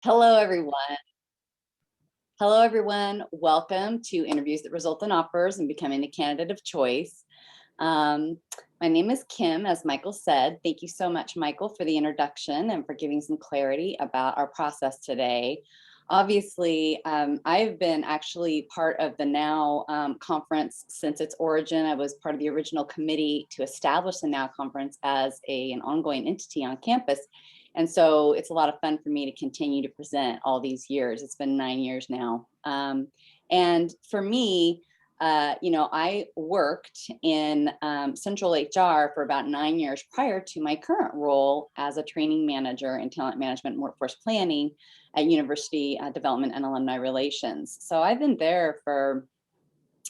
Hello, everyone. Hello, everyone. Welcome to Interviews That Result in Offers and Becoming a Candidate of Choice. My name is Kim, as Michael said. Thank you so much, Michael, for the introduction and for giving some clarity about our process today. Obviously, I've been actually part of the NOW conference since its origin. I was part of the original committee to establish the NOW conference as an ongoing entity on campus. And so it's a lot of fun for me to continue to present all these years. It's been 9 years now. And for me, I worked in central HR for about 9 years prior to my current role as a training manager in talent management and workforce planning at University Development and Alumni Relations. So I've been there for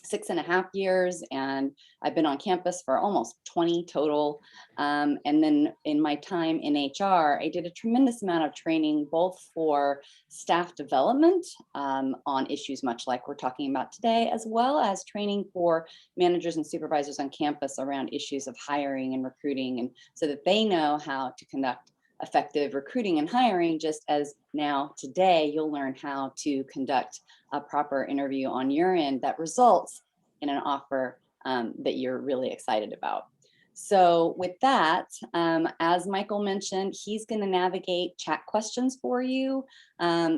6.5 years, and I've been on campus for almost 20 total. And then in my time in HR, I did a tremendous amount of training, both for staff development on issues much like we're talking about today, as well as training for managers and supervisors on campus around issues of hiring and recruiting, and so that they know how to conduct effective recruiting and hiring, just as now today you'll learn how to conduct a proper interview on your end that results in an offer that you're really excited about. So with that, as Michael mentioned, he's going to navigate chat questions for you.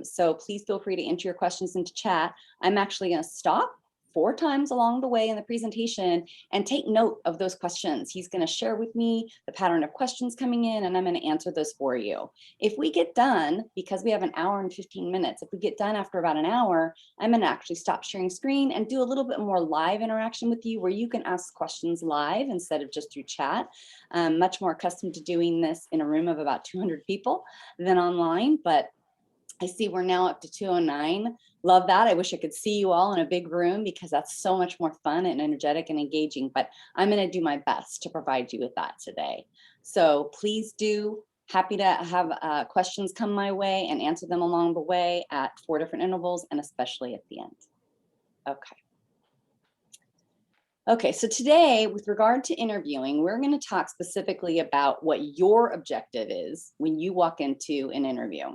So please feel free to enter your questions into chat. I'm actually going to stop 4 times along the way in the presentation and take note of those questions. He's going to share with me the pattern of questions coming in, and I'm going to answer those for you. If we get done, because we have an hour and 15 minutes, if we get done after about an hour, I'm going to actually stop sharing screen and do a little bit more live interaction with you, where you can ask questions live instead of just through chat. I'm much more accustomed to doing this in a room of about 200 people than online, but I see we're now up to 209. Love that. I wish I could see you all in a big room, because that's so much more fun and energetic and engaging, but I'm going to do my best to provide you with that today. So please do. Happy to have questions come my way and answer them along the way at 4 different intervals, and especially at the end. Okay. Okay, so today, with regard to interviewing, we're going to talk specifically about what your objective is when you walk into an interview.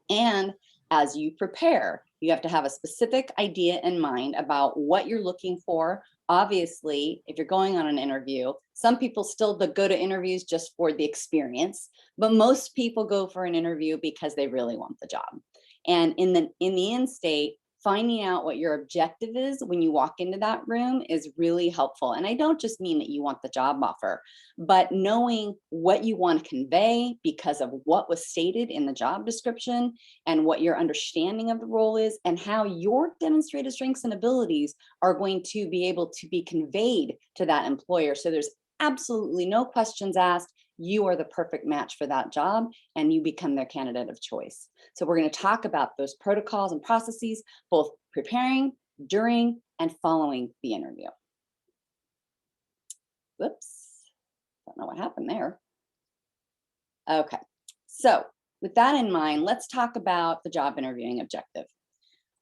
And as you prepare, you have to have a specific idea in mind about what you're looking for. Obviously, if you're going on an interview, some people still go to interviews just for the experience, but most people go for an interview because they really want the job. And in the end state, finding out what your objective is when you walk into that room is really helpful. And I don't just mean that you want the job offer, but knowing what you want to convey because of what was stated in the job description, and what your understanding of the role is, and how your demonstrated strengths and abilities are going to be able to be conveyed to that employer. So there's absolutely no questions asked. You are the perfect match for that job, and you become their candidate of choice. So we're going to talk about those protocols and processes, both preparing, during, and following the interview. Whoops, don't know what happened there. Okay, so with that in mind, let's talk about the job interviewing objective.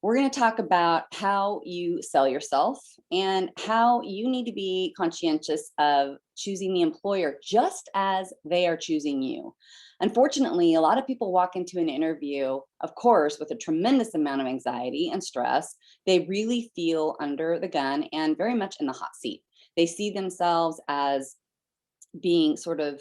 We're going to talk about how you sell yourself and how you need to be conscientious of choosing the employer just as they are choosing you. Unfortunately, a lot of people walk into an interview, of course, with a tremendous amount of anxiety and stress. They really feel under the gun and very much in the hot seat. They see themselves as being sort of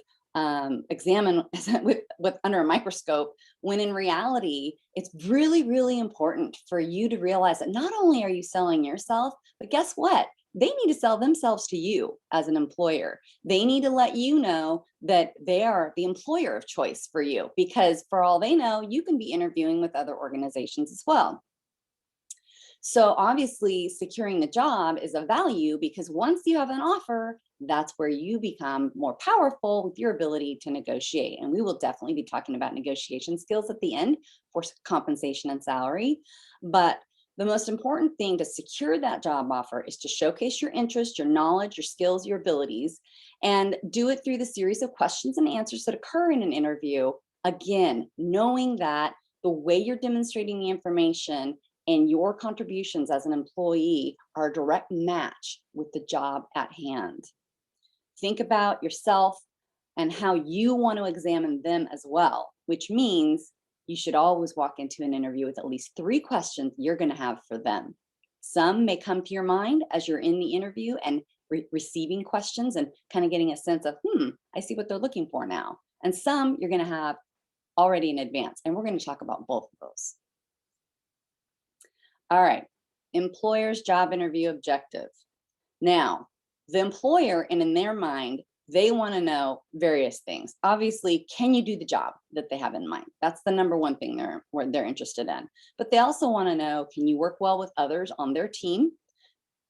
examined with under a microscope, when in reality, it's really, really important for you to realize that not only are you selling yourself, but guess what? They need to sell themselves to you as an employer. They need to let you know that they are the employer of choice for you, because for all they know, you can be interviewing with other organizations as well. So obviously, securing the job is of value, because once you have an offer, that's where you become more powerful with your ability to negotiate. And we will definitely be talking about negotiation skills at the end for compensation and salary. But the most important thing to secure that job offer is to showcase your interest, your knowledge, your skills, your abilities, and do it through the series of questions and answers that occur in an interview. Again, knowing that the way you're demonstrating the information and your contributions as an employee are a direct match with the job at hand. Think about yourself and how you want to examine them as well, which means you should always walk into an interview with at least 3 questions you're going to have for them. Some may come to your mind as you're in the interview and receiving questions and kind of getting a sense of, I see what they're looking for now. And some you're going to have already in advance. And we're going to talk about both of those. All right, employer's job interview objective. Now, the employer, and in their mind, they want to know various things. Obviously, can you do the job that they have in mind? That's the number one thing they're interested in. But they also want to know, can you work well with others on their team?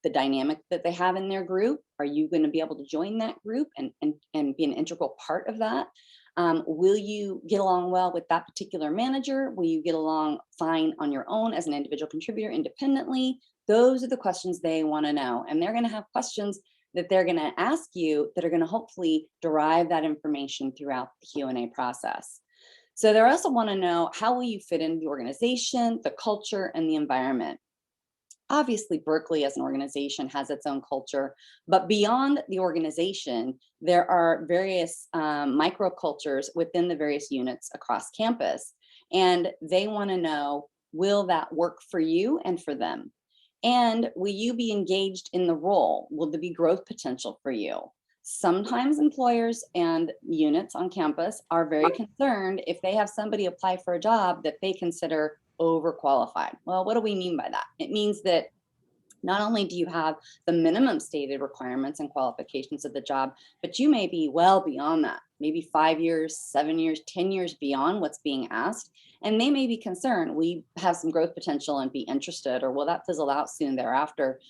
The dynamic that they have in their group, are you going to be able to join that group and be an integral part of that? Will you get along well with that particular manager? Will you get along fine on your own as an individual contributor independently? Those are the questions they want to know. And they're going to have questions that they're going to ask you that are going to hopefully derive that information throughout the Q&A process. So they also want to know, how will you fit in the organization, the culture, and the environment? Obviously, Berkeley as an organization has its own culture, but beyond the organization, there are various microcultures within the various units across campus. And they want to know, will that work for you and for them? And will you be engaged in the role? Will there be growth potential for you? Sometimes employers and units on campus are very concerned if they have somebody apply for a job that they consider overqualified. Well, what do we mean by that? It means that not only do you have the minimum stated requirements and qualifications of the job, but you may be well beyond that, maybe 5 years, 7 years, 10 years beyond what's being asked. And they may be concerned, we have some growth potential and be interested, or will that fizzle out soon thereafter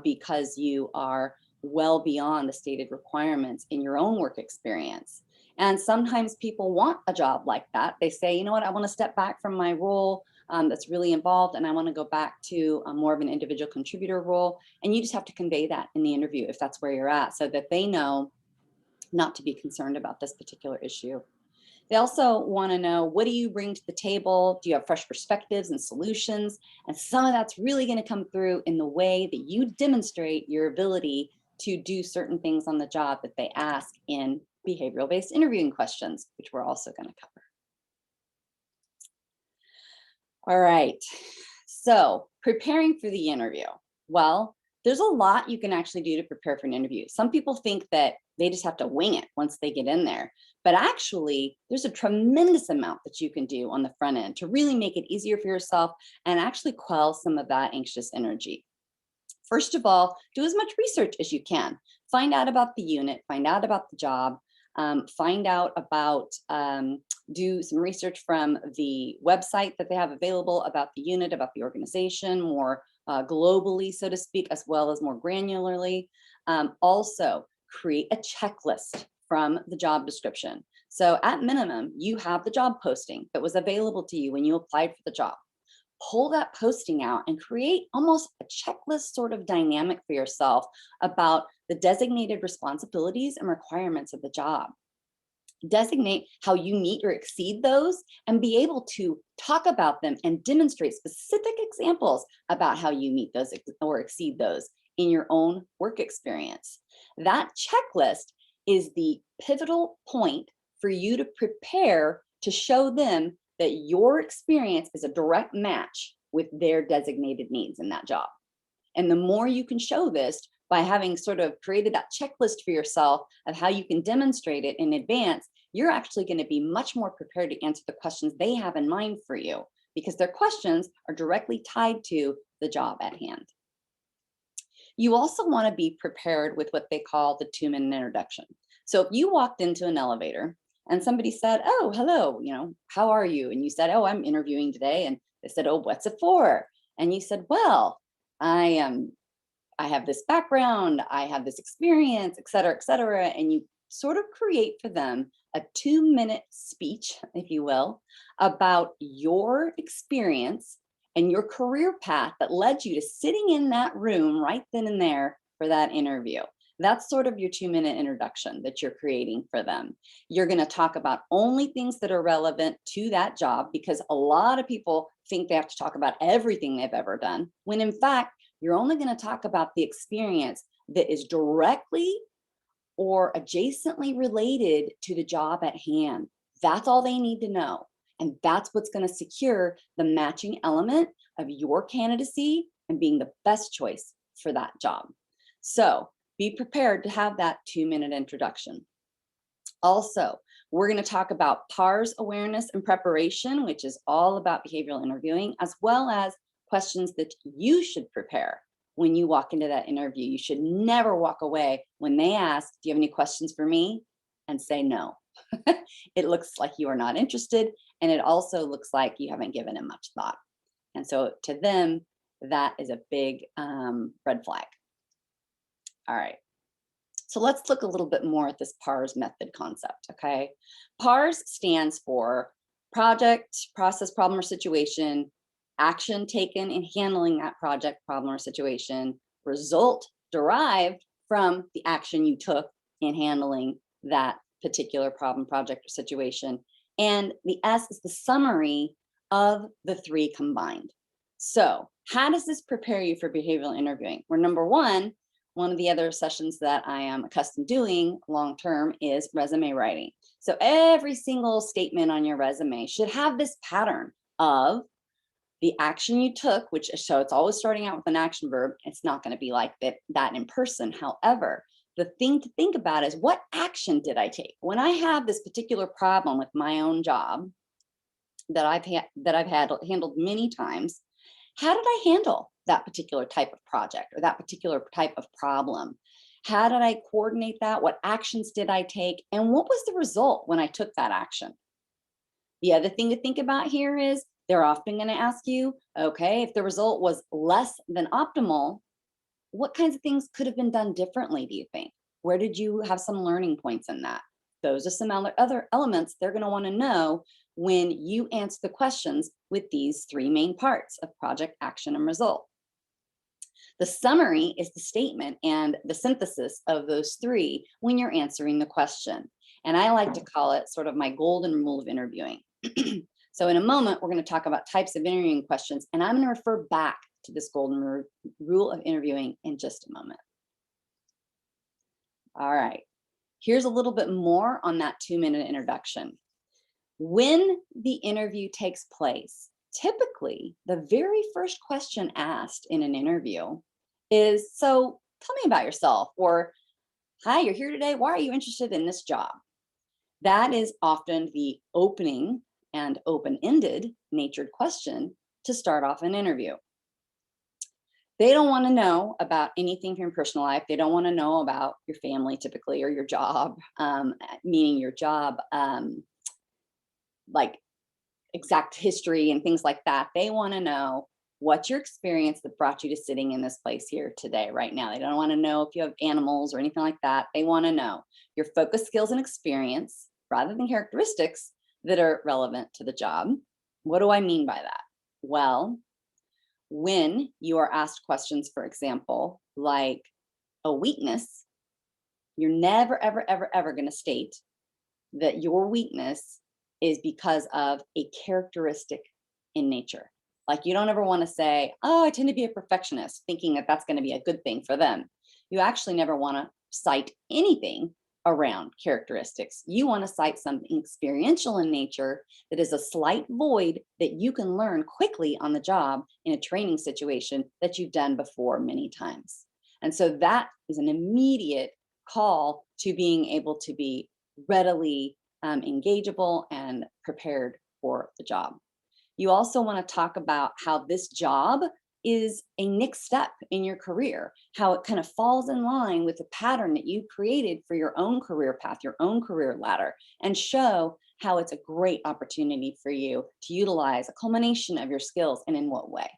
because you are well beyond the stated requirements in your own work experience. And sometimes people want a job like that. They say, you know what, I want to step back from my role that's really involved, and I want to go back to more of an individual contributor role. And you just have to convey that in the interview if that's where you're at, so that they know not to be concerned about this particular issue. They also want to know, what do you bring to the table? Do you have fresh perspectives and solutions? And some of that's really going to come through in the way that you demonstrate your ability to do certain things on the job that they ask in behavioral-based interviewing questions, which we're also going to cover. All right, so preparing for the interview. Well, there's a lot you can actually do to prepare for an interview. Some people think that they just have to wing it once they get in there. But actually, there's a tremendous amount that you can do on the front end to really make it easier for yourself and actually quell some of that anxious energy. First of all, do as much research as you can. Find out about the unit, find out about the job, find out about, do some research from the website that they have available about the unit, about the organization, more globally, so to speak, as well as more granularly. Also, create a checklist from the job description. So at minimum, you have the job posting that was available to you when you applied for the job. Pull that posting out and create almost a checklist sort of dynamic for yourself about the designated responsibilities and requirements of the job. Designate how you meet or exceed those, and be able to talk about them and demonstrate specific examples about how you meet those or exceed those in your own work experience. That checklist is the pivotal point for you to prepare to show them that your experience is a direct match with their designated needs in that job. And the more you can show this by having sort of created that checklist for yourself of how you can demonstrate it in advance, you're actually going to be much more prepared to answer the questions they have in mind for you, because their questions are directly tied to the job at hand. You also want to be prepared with what they call the 2-minute introduction. So if you walked into an elevator and somebody said, oh, hello, how are you? And you said, oh, I'm interviewing today. And they said, oh, what's it for? And you said, well, I have this background, I have this experience, et cetera, and you sort of create for them a 2-minute speech, if you will, about your experience and your career path that led you to sitting in that room right then and there for that interview. That's sort of your 2-minute introduction that you're creating for them. You're going to talk about only things that are relevant to that job, because a lot of people think they have to talk about everything they've ever done, when in fact, you're only going to talk about the experience that is directly or adjacently related to the job at hand. That's all they need to know. And that's what's going to secure the matching element of your candidacy and being the best choice for that job. So be prepared to have that 2-minute introduction. Also, we're going to talk about PARS awareness and preparation, which is all about behavioral interviewing, as well as questions that you should prepare when you walk into that interview. You should never walk away when they ask, do you have any questions for me? And say no. It looks like you are not interested, and it also looks like you haven't given it much thought. And so to them, that is a big red flag. All right. So let's look a little bit more at this PARS method concept, okay? PARS stands for project, process, problem, or situation, action taken in handling that project, problem, or situation, result derived from the action you took in handling that particular problem, project, or situation. And the S is the summary of the three combined. So how does this prepare you for behavioral interviewing? Well, number one of the other sessions that I am accustomed doing long-term is resume writing. So every single statement on your resume should have this pattern of the action you took, so it's always starting out with an action verb. It's not going to be like that in person. However, the thing to think about is, what action did I take? When I have this particular problem with my own job that I've handled many times, how did I handle that particular type of project or that particular type of problem? How did I coordinate that? What actions did I take? And what was the result when I took that action? The other thing to think about here is they're often going to ask you, okay, if the result was less than optimal, what kinds of things could have been done differently, do you think? Where did you have some learning points in that? Those are some other elements they're going to want to know when you answer the questions with these three main parts of project, action, and result. The summary is the statement and the synthesis of those three when you're answering the question. And I like to call it sort of my golden rule of interviewing. So in a moment, we're going to talk about types of interviewing questions, and I'm going to refer back to this golden rule of interviewing in just a moment. All right, here's a little bit more on that 2-minute introduction. When the interview takes place, typically the very first question asked in an interview is, so tell me about yourself, or hi, you're here today, why are you interested in this job? That is often the opening and open-ended natured question to start off an interview. They don't want to know about anything from your personal life. They don't want to know about your family typically, or your job, meaning your job, like exact history and things like that. They want to know what's your experience that brought you to sitting in this place here today, right now. They don't want to know if you have animals or anything like that. They want to know your focus, skills, and experience rather than characteristics that are relevant to the job. What do I mean by that? Well, when you are asked questions, for example, like a weakness, you're never, ever, ever, ever going to state that your weakness is because of a characteristic in nature. Like, you don't ever want to say, oh, I tend to be a perfectionist, thinking that that's going to be a good thing for them. You actually never want to cite anything around characteristics. You want to cite something experiential in nature that is a slight void that you can learn quickly on the job in a training situation that you've done before many times. And so that is an immediate call to being able to be readily engageable and prepared for the job. You also want to talk about how this job is a next step in your career, how it kind of falls in line with the pattern that you created for your own career path, your own career ladder, and show how it's a great opportunity for you to utilize a culmination of your skills, and in what way.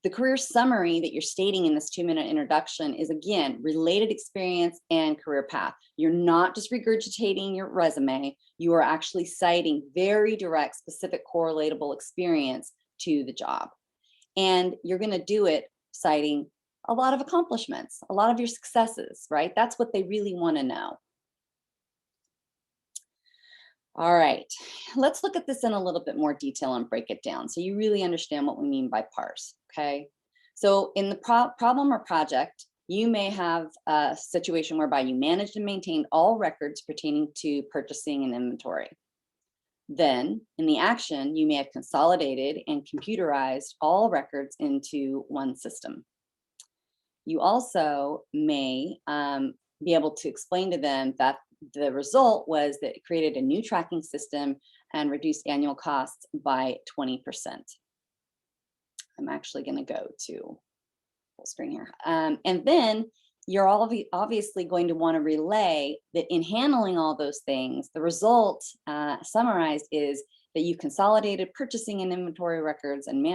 The career summary that you're stating in this 2-minute introduction is, again, related experience and career path. You're not just regurgitating your resume. You are actually citing very direct, specific, correlatable experience to the job. And you're going to do it citing a lot of accomplishments, a lot of your successes, right? That's what they really want to know. All right, let's look at this in a little bit more detail and break it down so you really understand what we mean by PARS, okay? So in the problem or project, you may have a situation whereby you managed and maintained all records pertaining to purchasing and inventory. Then, in the action, you may have consolidated and computerized all records into one system. You also may be able to explain to them that the result was that it created a new tracking system and reduced annual costs by 20%. I'm actually going to go to full screen here. And then you're obviously going to want to relay that in handling all those things, the result summarized is that you consolidated purchasing and inventory records and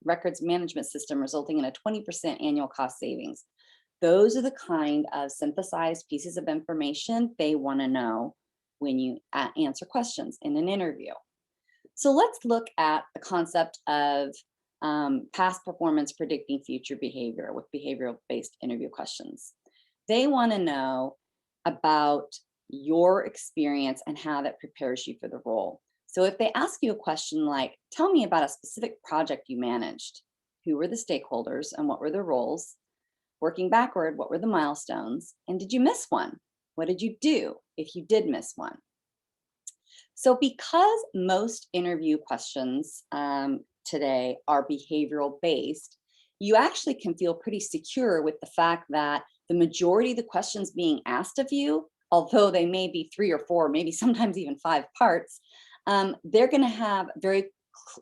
records management system, resulting in a 20% annual cost savings. Those are the kind of synthesized pieces of information they want to know when you answer questions in an interview. So let's look at the concept of past performance predicting future behavior with behavioral-based interview questions. They want to know about your experience and how that prepares you for the role. So if they ask you a question like, tell me about a specific project you managed, who were the stakeholders and what were their roles? Working backward, what were the milestones? And did you miss one? What did you do if you did miss one? So because most interview questions today are behavioral based, you actually can feel pretty secure with the fact that the majority of the questions being asked of you, although they may be 3 or 4, maybe sometimes even 5 parts, they're going to have very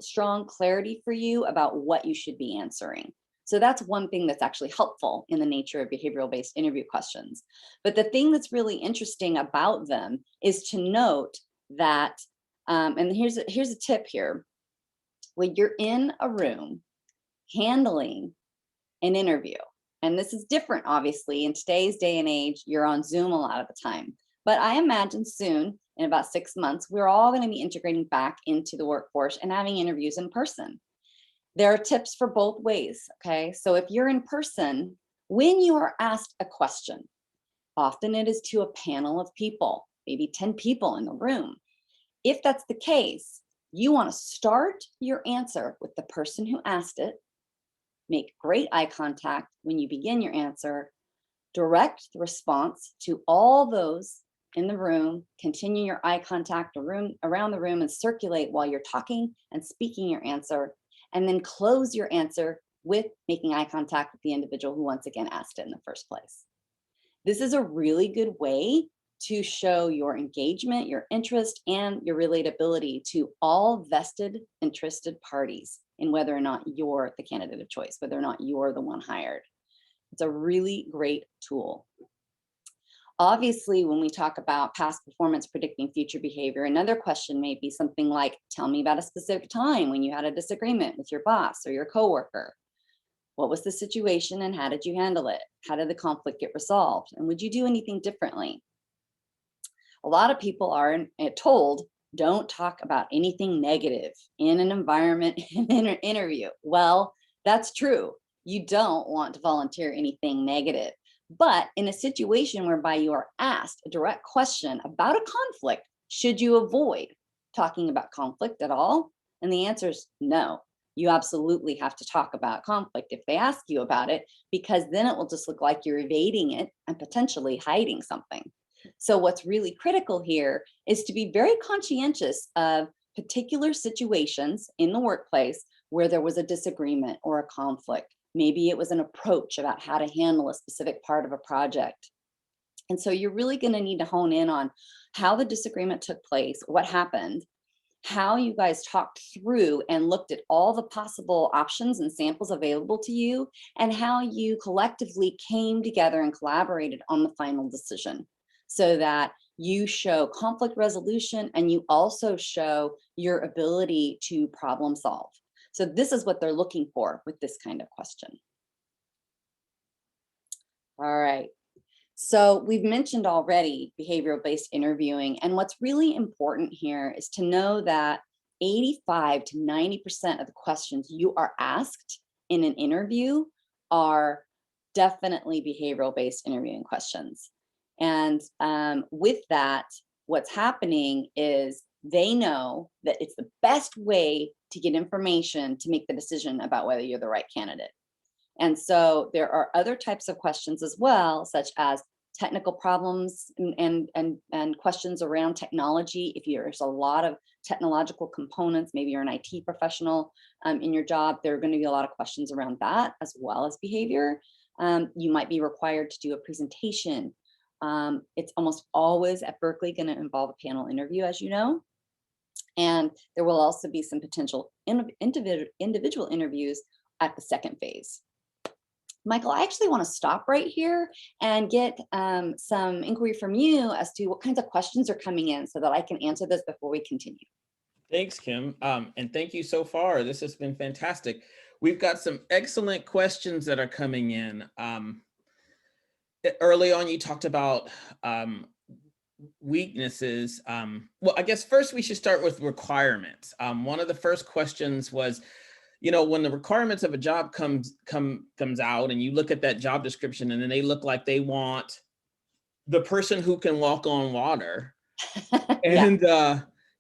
strong clarity for you about what you should be answering. So that's one thing that's actually helpful in the nature of behavioral-based interview questions. But the thing that's really interesting about them is to note that, and here's a tip here, when you're in a room handling an interview, and this is different, obviously, in today's day and age, you're on Zoom a lot of the time. But I imagine soon, in about 6 months, we're all going to be integrating back into the workforce and having interviews in person. There are tips for both ways, okay? So if you're in person, when you are asked a question, often it is to a panel of people, maybe 10 people in the room. If that's the case, you want to start your answer with the person who asked it, make great eye contact when you begin your answer, direct the response to all those in the room, continue your eye contact around the room and circulate while you're talking and speaking your answer, and then close your answer with making eye contact with the individual who once again asked it in the first place. This is a really good way to show your engagement, your interest, and your relatability to all vested, interested parties in whether or not you're the candidate of choice, whether or not you're the one hired. It's a really great tool. Obviously, when we talk about past performance predicting future behavior, another question may be something like, tell me about a specific time when you had a disagreement with your boss or your coworker. What was the situation and how did you handle it? How did the conflict get resolved? And would you do anything differently? A lot of people are told, don't talk about anything negative in an environment in an interview. Well, that's true. You don't want to volunteer anything negative. But in a situation whereby you are asked a direct question about a conflict, should you avoid talking about conflict at all? And the answer is no. You absolutely have to talk about conflict if they ask you about it, because then it will just look like you're evading it and potentially hiding something. So what's really critical here is to be very conscientious of particular situations in the workplace where there was a disagreement or a conflict. Maybe it was an approach about how to handle a specific part of a project. And so you're really going to need to hone in on how the disagreement took place, what happened, how you guys talked through and looked at all the possible options and samples available to you, and how you collectively came together and collaborated on the final decision, so that you show conflict resolution and you also show your ability to problem solve. So this is what they're looking for with this kind of question. All right. So we've mentioned already behavioral-based interviewing, and what's really important here is to know that 85 to 90% of the questions you are asked in an interview are definitely behavioral-based interviewing questions. And with that, what's happening is they know that it's the best way to get information to make the decision about whether you're the right candidate. And so there are other types of questions as well, such as, technical problems and questions around technology. If there's a lot of technological components, maybe you're an IT professional in your job, there are going to be a lot of questions around that as well as behavior. You might be required to do a presentation. It's almost always at Berkeley going to involve a panel interview, as you know. And there will also be some potential individual interviews at the second phase. Michael, I actually want to stop right here and get some inquiry from you as to what kinds of questions are coming in so that I can answer this before we continue. Thanks, Kim. And thank you so far. This has been fantastic. We've got some excellent questions that are coming in. Early on, you talked about weaknesses. Well, I guess first we should start with requirements. One of the first questions was, when the requirements of a job comes out and you look at that job description and then they look like they want the person who can walk on water. And,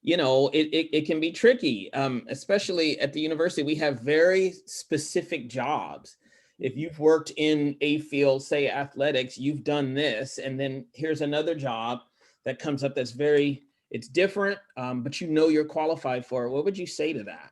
it can be tricky, especially at the university. We have very specific jobs. If you've worked in a field, say athletics, you've done this, and then here's another job that comes up that's it's different, but you're qualified for it. What would you say to that?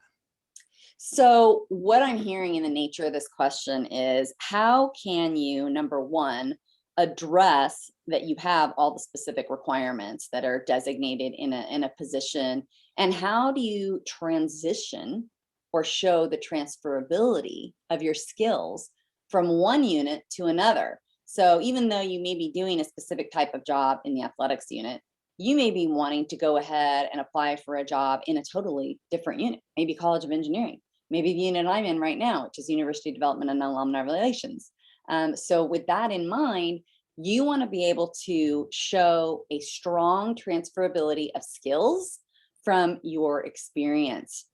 So what I'm hearing in the nature of this question is, how can you, number one, address that you have all the specific requirements that are designated in a position, and how do you transition or show the transferability of your skills from one unit to another? So even though you may be doing a specific type of job in the athletics unit, you may be wanting to go ahead and apply for a job in a totally different unit, maybe College of Engineering, maybe the unit I'm in right now, which is University Development and Alumni Relations. So with that in mind, you want to be able to show a strong transferability of skills from your experience.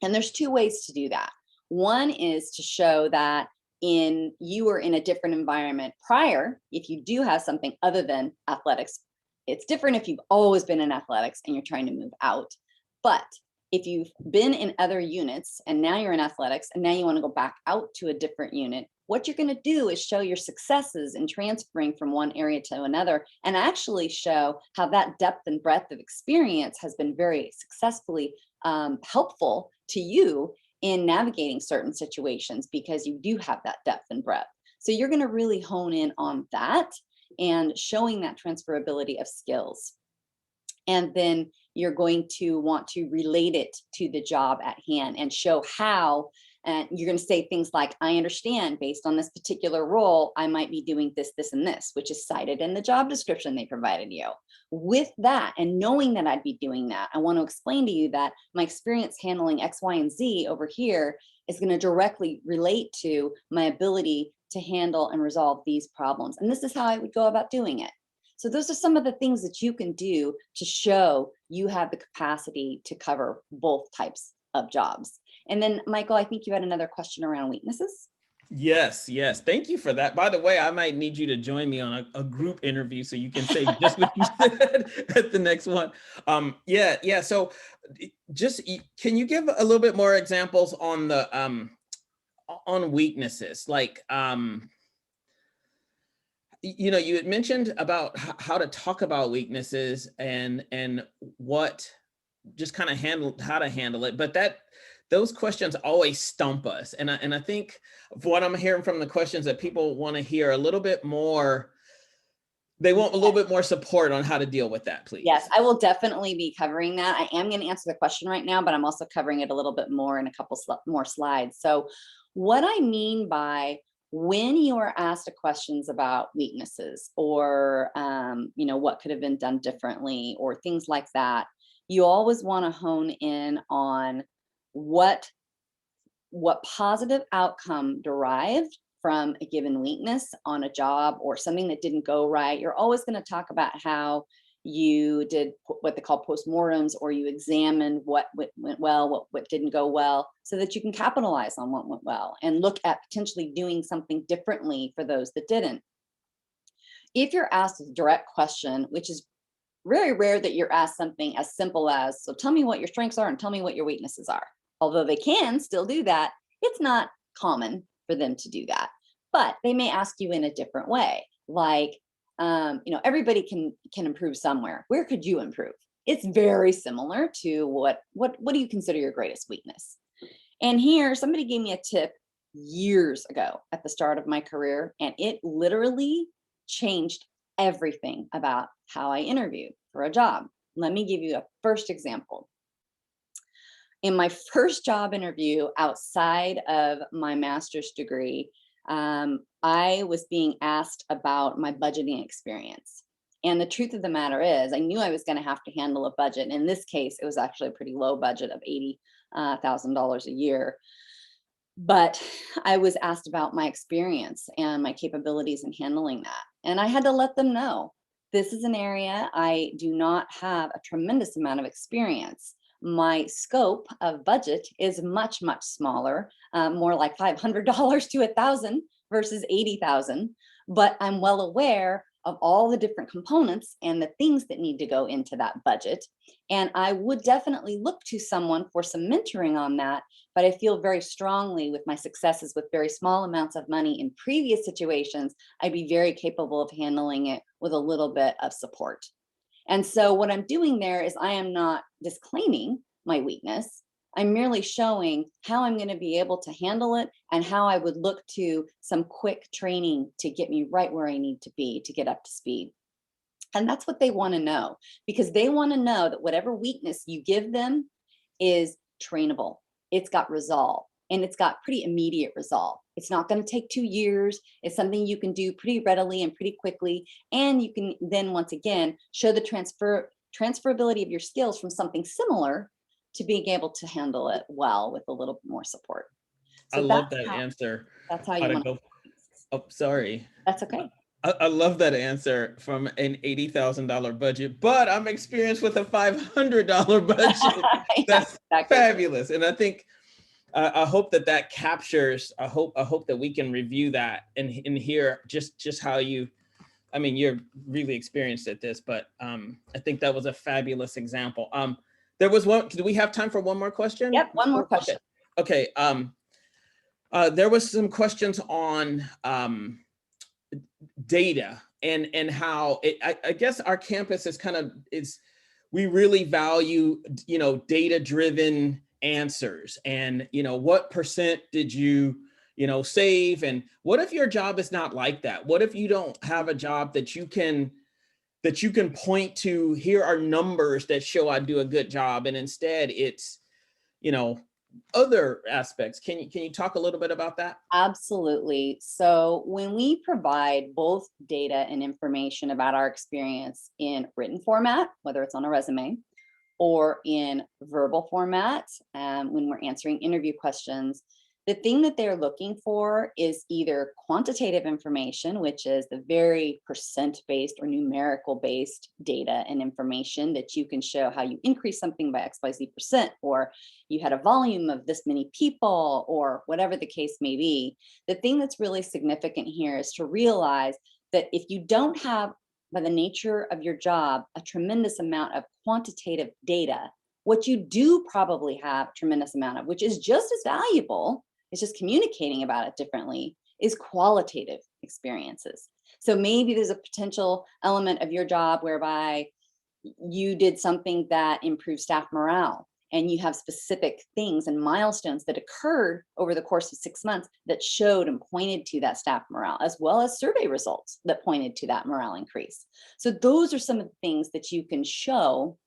And there's two ways to do that. One is to show that you were in a different environment prior. If you do have something other than athletics, it's different if you've always been in athletics and you're trying to move out. But if you've been in other units and now you're in athletics and now you want to go back out to a different unit, what you're going to do is show your successes in transferring from one area to another, and actually show how that depth and breadth of experience has been very successfully helpful to you in navigating certain situations, because you do have that depth and breadth. So you're going to really hone in on that and showing that transferability of skills. And then you're going to want to relate it to the job at hand and show how. And you're going to say things like, I understand based on this particular role, I might be doing this, this, and this, which is cited in the job description they provided you. With that, and knowing that I'd be doing that, I want to explain to you that my experience handling X, Y, and Z over here is going to directly relate to my ability to handle and resolve these problems. And this is how I would go about doing it. So those are some of the things that you can do to show you have the capacity to cover both types of jobs. And then, Michael, I think you had another question around weaknesses. Yes. Thank you for that. By the way, I might need you to join me on a group interview so you can say just what you said at the next one. Yeah. So can you give a little bit more examples on the on weaknesses? Like, you had mentioned about how to talk about weaknesses and what just kind of how to handle it, but those questions always stump us. And I think what I'm hearing from the questions that people want to hear a little bit more, they want a little bit more support on how to deal with that, please. Yes, I will definitely be covering that. I am going to answer the question right now, but I'm also covering it a little bit more in a couple more slides. So what I mean by when you are asked questions about weaknesses or, what could have been done differently or things like that, you always want to hone in on what positive outcome derived from a given weakness on a job or something that didn't go right. You're always going to talk about how you did what they call postmortems, or you examine what went well, what didn't go well, so that you can capitalize on what went well and look at potentially doing something differently for those that didn't. If you're asked a direct question, which is very rare that you're asked something as simple as, so tell me what your strengths are and tell me what your weaknesses are. Although they can still do that, it's not common for them to do that. But they may ask you in a different way, like, everybody can improve somewhere. Where could you improve? It's very similar to what do you consider your greatest weakness? And here, somebody gave me a tip years ago at the start of my career, and it literally changed everything about how I interview for a job. Let me give you a first example. In my first job interview outside of my master's degree, I was being asked about my budgeting experience. And the truth of the matter is, I knew I was going to have to handle a budget. In this case, it was actually a pretty low budget of $80,000 a year. But I was asked about my experience and my capabilities in handling that. And I had to let them know this is an area I do not have a tremendous amount of experience. My scope of budget is much, much smaller, more like $500 to $1,000 versus $80,000. But I'm well aware of all the different components and the things that need to go into that budget. And I would definitely look to someone for some mentoring on that. But I feel very strongly with my successes with very small amounts of money in previous situations, I'd be very capable of handling it with a little bit of support. And so what I'm doing there is I am not disclaiming my weakness. I'm merely showing how I'm going to be able to handle it and how I would look to some quick training to get me right where I need to be to get up to speed. And that's what they want to know, because they want to know that whatever weakness you give them is trainable. It's got resolve, and it's got pretty immediate resolve. It's not going to take 2 years. It's something you can do pretty readily and pretty quickly. And you can then, once again, show the transferability of your skills from something similar to being able to handle it well with a little bit more support. I So love that answer. that's how How you to want to. go. Oh, sorry. That's okay. I love that answer from an $80,000 budget, but I'm experienced with a $500 budget. Yeah, That's exactly. fabulous. And I think I hope that captures. I hope that we can review that and hear just how you. I mean, you're really experienced at this, but I think that was a fabulous example. There was one. Do we have time for one more question? Yep, one more question. Okay. There was some questions on data and how I guess our campus is we really value data driven answers, and what percent did you save, and what if your job is not like that? What if you don't have a job that you can point to, here are numbers that show I do a good job, and instead it's other aspects. Can you talk a little bit about that? Absolutely. So when we provide both data and information about our experience in written format, whether it's on a resume or in verbal format, when we're answering interview questions, the thing that they're looking for is either quantitative information, which is the very percent-based or numerical-based data and information that you can show how you increase something by XYZ%, or you had a volume of this many people, or whatever the case may be. The thing that's really significant here is to realize that if you don't have, by the nature of your job, a tremendous amount of quantitative data, what you do probably have a tremendous amount of, which is just as valuable, it's just communicating about it differently, is qualitative experiences. So maybe there's a potential element of your job whereby you did something that improved staff morale, and you have specific things and milestones that occurred over the course of 6 months that showed and pointed to that staff morale, as well as survey results that pointed to that morale increase. So those are some of the things that you can show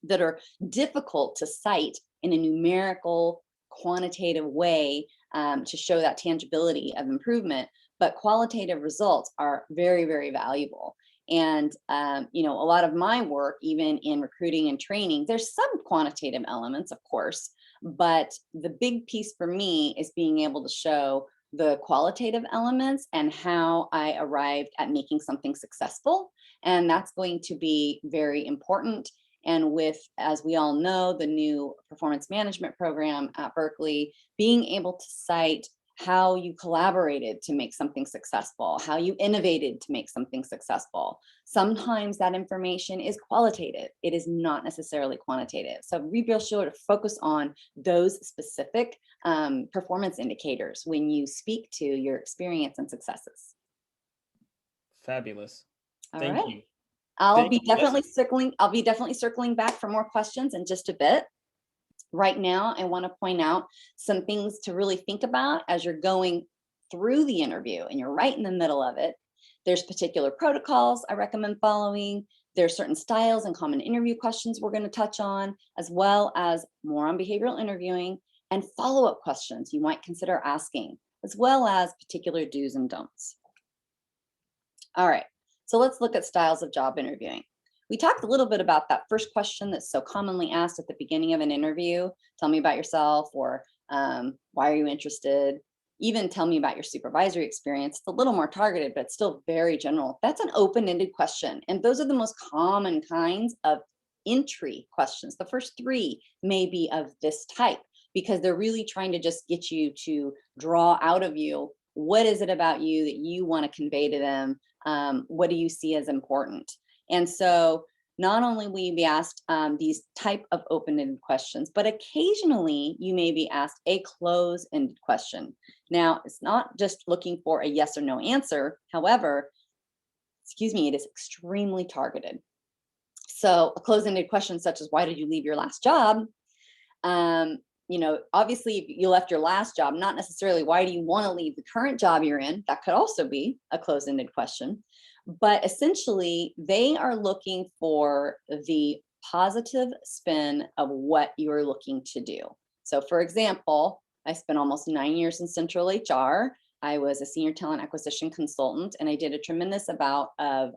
that are difficult to cite in a numerical, quantitative way to show that tangibility of improvement, but qualitative results are very, very valuable. And a lot of my work, even in recruiting and training, there's some quantitative elements, of course, but the big piece for me is being able to show the qualitative elements and how I arrived at making something successful. And that's going to be very important. And with, as we all know, the new performance management program at Berkeley, being able to cite how you collaborated to make something successful, how you innovated to make something successful. Sometimes that information is qualitative. It is not necessarily quantitative. So be real sure to focus on those specific performance indicators when you speak to your experience and successes. Fabulous. All Thank right. you. I'll Thank be you. Yes. definitely circling back for more questions in just a bit. Right now, I want to point out some things to really think about as you're going through the interview and you're right in the middle of it. There's particular protocols I recommend following. There's certain styles and common interview questions we're going to touch on, as well as more on behavioral interviewing and follow-up questions you might consider asking, as well as particular do's and don'ts. All right, so let's look at styles of job interviewing. We talked a little bit about that first question that's so commonly asked at the beginning of an interview. Tell me about yourself, or why are you interested? Even tell me about your supervisory experience. It's a little more targeted, but it's still very general. That's an open-ended question. And those are the most common kinds of entry questions. The first three may be of this type because they're really trying to just get you to draw out of you, what is it about you that you want to convey to them? What do you see as important? And so not only will you be asked these type of open-ended questions, but occasionally you may be asked a close-ended question. Now, it's not just looking for a yes or no answer. However, excuse me, it is extremely targeted. So a close-ended question such as, why did you leave your last job? Obviously, if you left your last job, not necessarily why do you want to leave the current job you're in? That could also be a closed-ended question. But essentially, they are looking for the positive spin of what you're looking to do. So for example, I spent almost 9 years in central HR. I was a senior talent acquisition consultant, and I did a tremendous amount of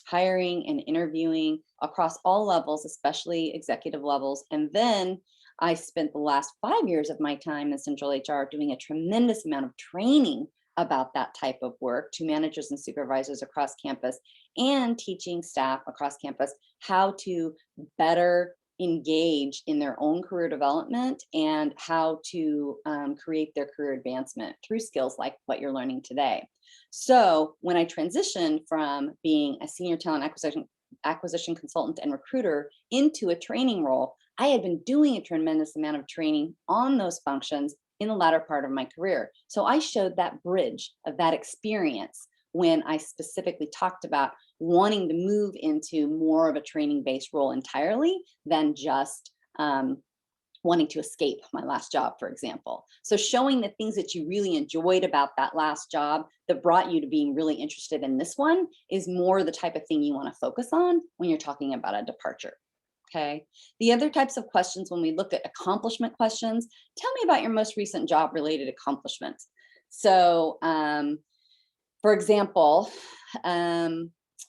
hiring and interviewing across all levels, especially executive levels. And then I spent the last 5 years of my time in central HR doing a tremendous amount of training about that type of work to managers and supervisors across campus, and teaching staff across campus how to better engage in their own career development and how to create their career advancement through skills like what you're learning today. So when I transitioned from being a senior talent acquisition consultant and recruiter into a training role, I had been doing a tremendous amount of training on those functions in the latter part of my career. So I showed that bridge of that experience when I specifically talked about wanting to move into more of a training-based role entirely than just wanting to escape my last job, for example. So showing the things that you really enjoyed about that last job that brought you to being really interested in this one is more the type of thing you want to focus on when you're talking about a departure. Okay. The other types of questions when we look at accomplishment questions, tell me about your most recent job related accomplishments. So, for example,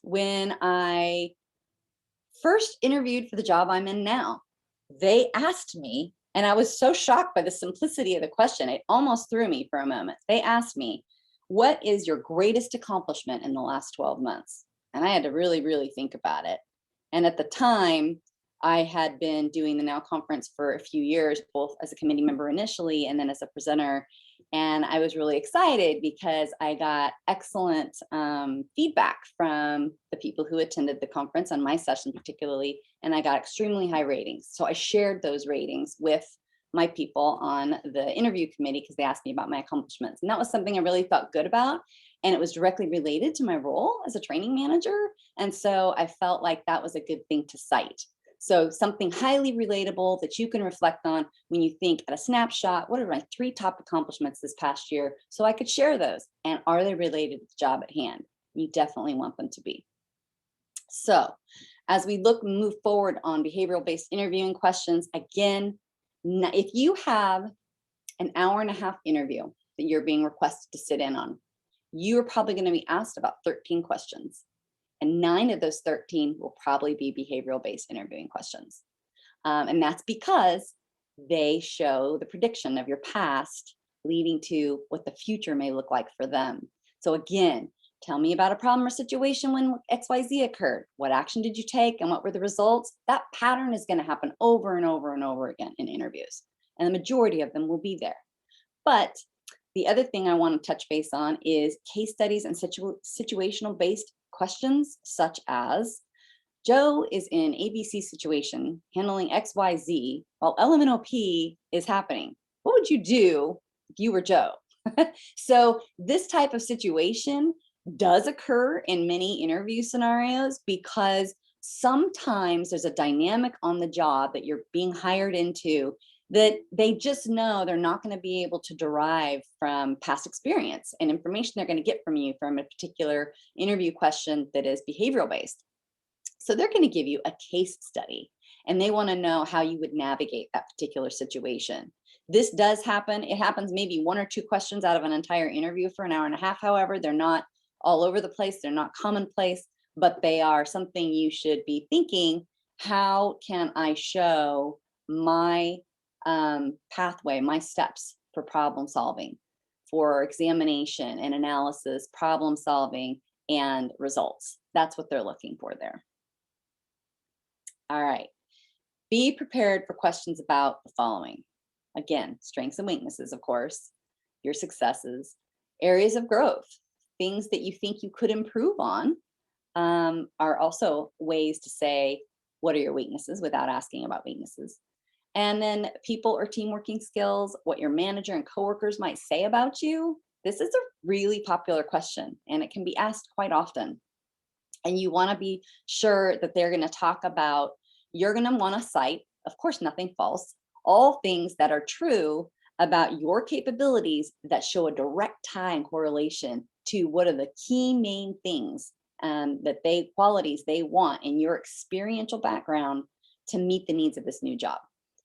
when I first interviewed for the job I'm in now, they asked me, and I was so shocked by the simplicity of the question, it almost threw me for a moment. They asked me, what is your greatest accomplishment in the last 12 months? And I had to really, really think about it. And at the time, I had been doing the Now conference for a few years, both as a committee member initially and then as a presenter. And I was really excited because I got excellent feedback from the people who attended the conference on my session particularly, and I got extremely high ratings. So I shared those ratings with my people on the interview committee because they asked me about my accomplishments. And that was something I really felt good about. And it was directly related to my role as a training manager. And so I felt like that was a good thing to cite. So something highly relatable that you can reflect on when you think at a snapshot, what are my 3 top accomplishments this past year? So I could share those. And are they related to the job at hand? You definitely want them to be. So as we move forward on behavioral-based interviewing questions, again, if you have an hour-and-a-half interview that you're being requested to sit in on, you're probably going to be asked about 13 questions. And 9 of those 13 will probably be behavioral-based interviewing questions. And that's because they show the prediction of your past leading to what the future may look like for them. So again, tell me about a problem or situation when XYZ occurred. What action did you take and what were the results? That pattern is going to happen over and over and over again in interviews. And the majority of them will be there. But the other thing I want to touch base on is case studies and situational-based questions, such as, Joe is in ABC situation handling XYZ while LMNOP is happening. What would you do if you were Joe? So this type of situation does occur in many interview scenarios because sometimes there's a dynamic on the job that you're being hired into that they just know they're not going to be able to derive from past experience and information they're going to get from you from a particular interview question that is behavioral based. So they're going to give you a case study and they want to know how you would navigate that particular situation. This does happen. It happens maybe 1 or 2 questions out of an entire interview for an hour and a half. However, they're not all over the place. They're not commonplace, but they are something you should be thinking, how can I show my pathway, my steps for problem solving, for examination and analysis, problem solving, and results. That's what they're looking for there. All right. Be prepared for questions about the following. Again, strengths and weaknesses, of course, your successes, areas of growth, things that you think you could improve on are also ways to say, what are your weaknesses without asking about weaknesses? And then people or team working skills, what your manager and coworkers might say about you. This is a really popular question and it can be asked quite often. And you want to be sure that they're going to talk about, you're going to want to cite, of course, nothing false, all things that are true about your capabilities that show a direct tie and correlation to what are the key main things qualities they want in your experiential background to meet the needs of this new job.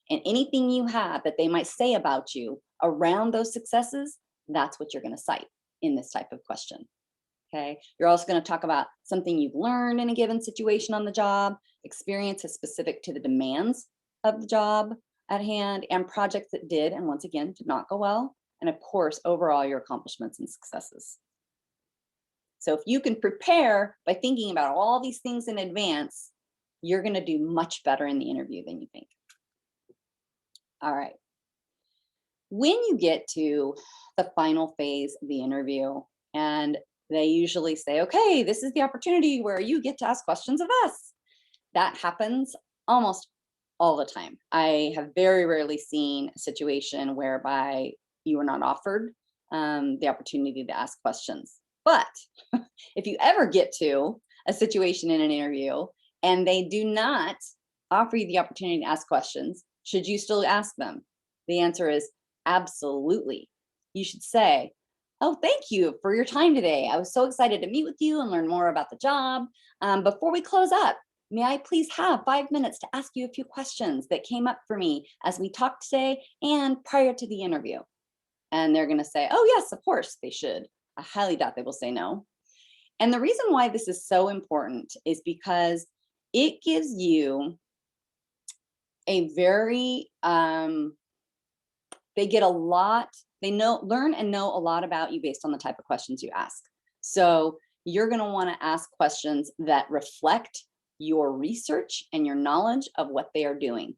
And anything you have that they might say about you around those successes, that's what you're going to cite in this type of question. Okay. You're also going to talk about something you've learned in a given situation on the job, experiences specific to the demands of the job at hand, and projects that did, and once again, did not go well. And of course, overall, your accomplishments and successes. So if you can prepare by thinking about all these things in advance, you're going to do much better in the interview than you think. All right. When you get to the final phase of the interview, and they usually say, okay, this is the opportunity where you get to ask questions of us. That happens almost all the time. I have very rarely seen a situation whereby you were not offered the opportunity to ask questions. But if you ever get to a situation in an interview and they do not offer you the opportunity to ask questions, should you still ask them? The answer is absolutely. You should say, oh, thank you for your time today. I was so excited to meet with you and learn more about the job. Before we close up, may I please have 5 minutes to ask you a few questions that came up for me as we talked today and prior to the interview? And they're going to say, oh, yes, of course they should. I highly doubt they will say no. And the reason why this is so important is because it gives you a very, they get a lot, they learn and know a lot about you based on the type of questions you ask. So you're going to want to ask questions that reflect your research and your knowledge of what they are doing.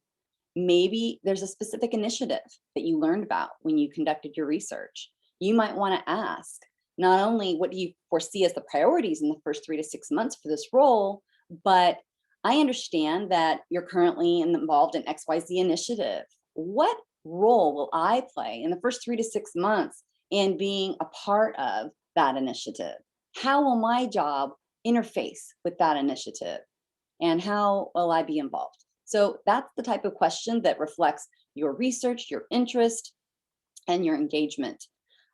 Maybe there's a specific initiative that you learned about when you conducted your research. You might want to ask, not only what do you foresee as the priorities in the first 3 to 6 months for this role, but I understand that you're currently involved in XYZ initiative. What role will I play in the first 3 to 6 months in being a part of that initiative? How will my job interface with that initiative? And how will I be involved? So that's the type of question that reflects your research, your interest, and your engagement.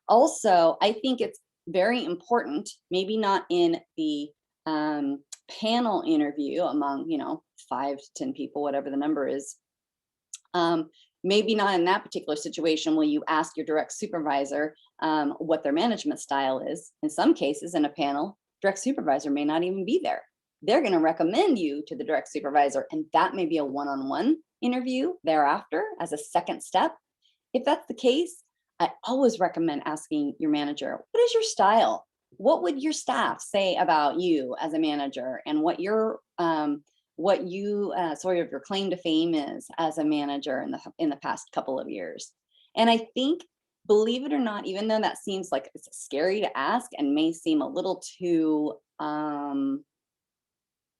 Also, I think it's very important, maybe not in the panel interview among 5 to 10 people, whatever the number is. Maybe not in that particular situation will you ask your direct supervisor what their management style is. In some cases, in a panel, direct supervisor may not even be there. They're going to recommend you to the direct supervisor, and that may be a one-on-one interview thereafter as a second step. If that's the case, I always recommend asking your manager, what is your style? What would your staff say about you as a manager, and what your sort of your claim to fame is as a manager in the past couple of years? And I think, believe it or not, even though that seems like it's scary to ask and may seem a little too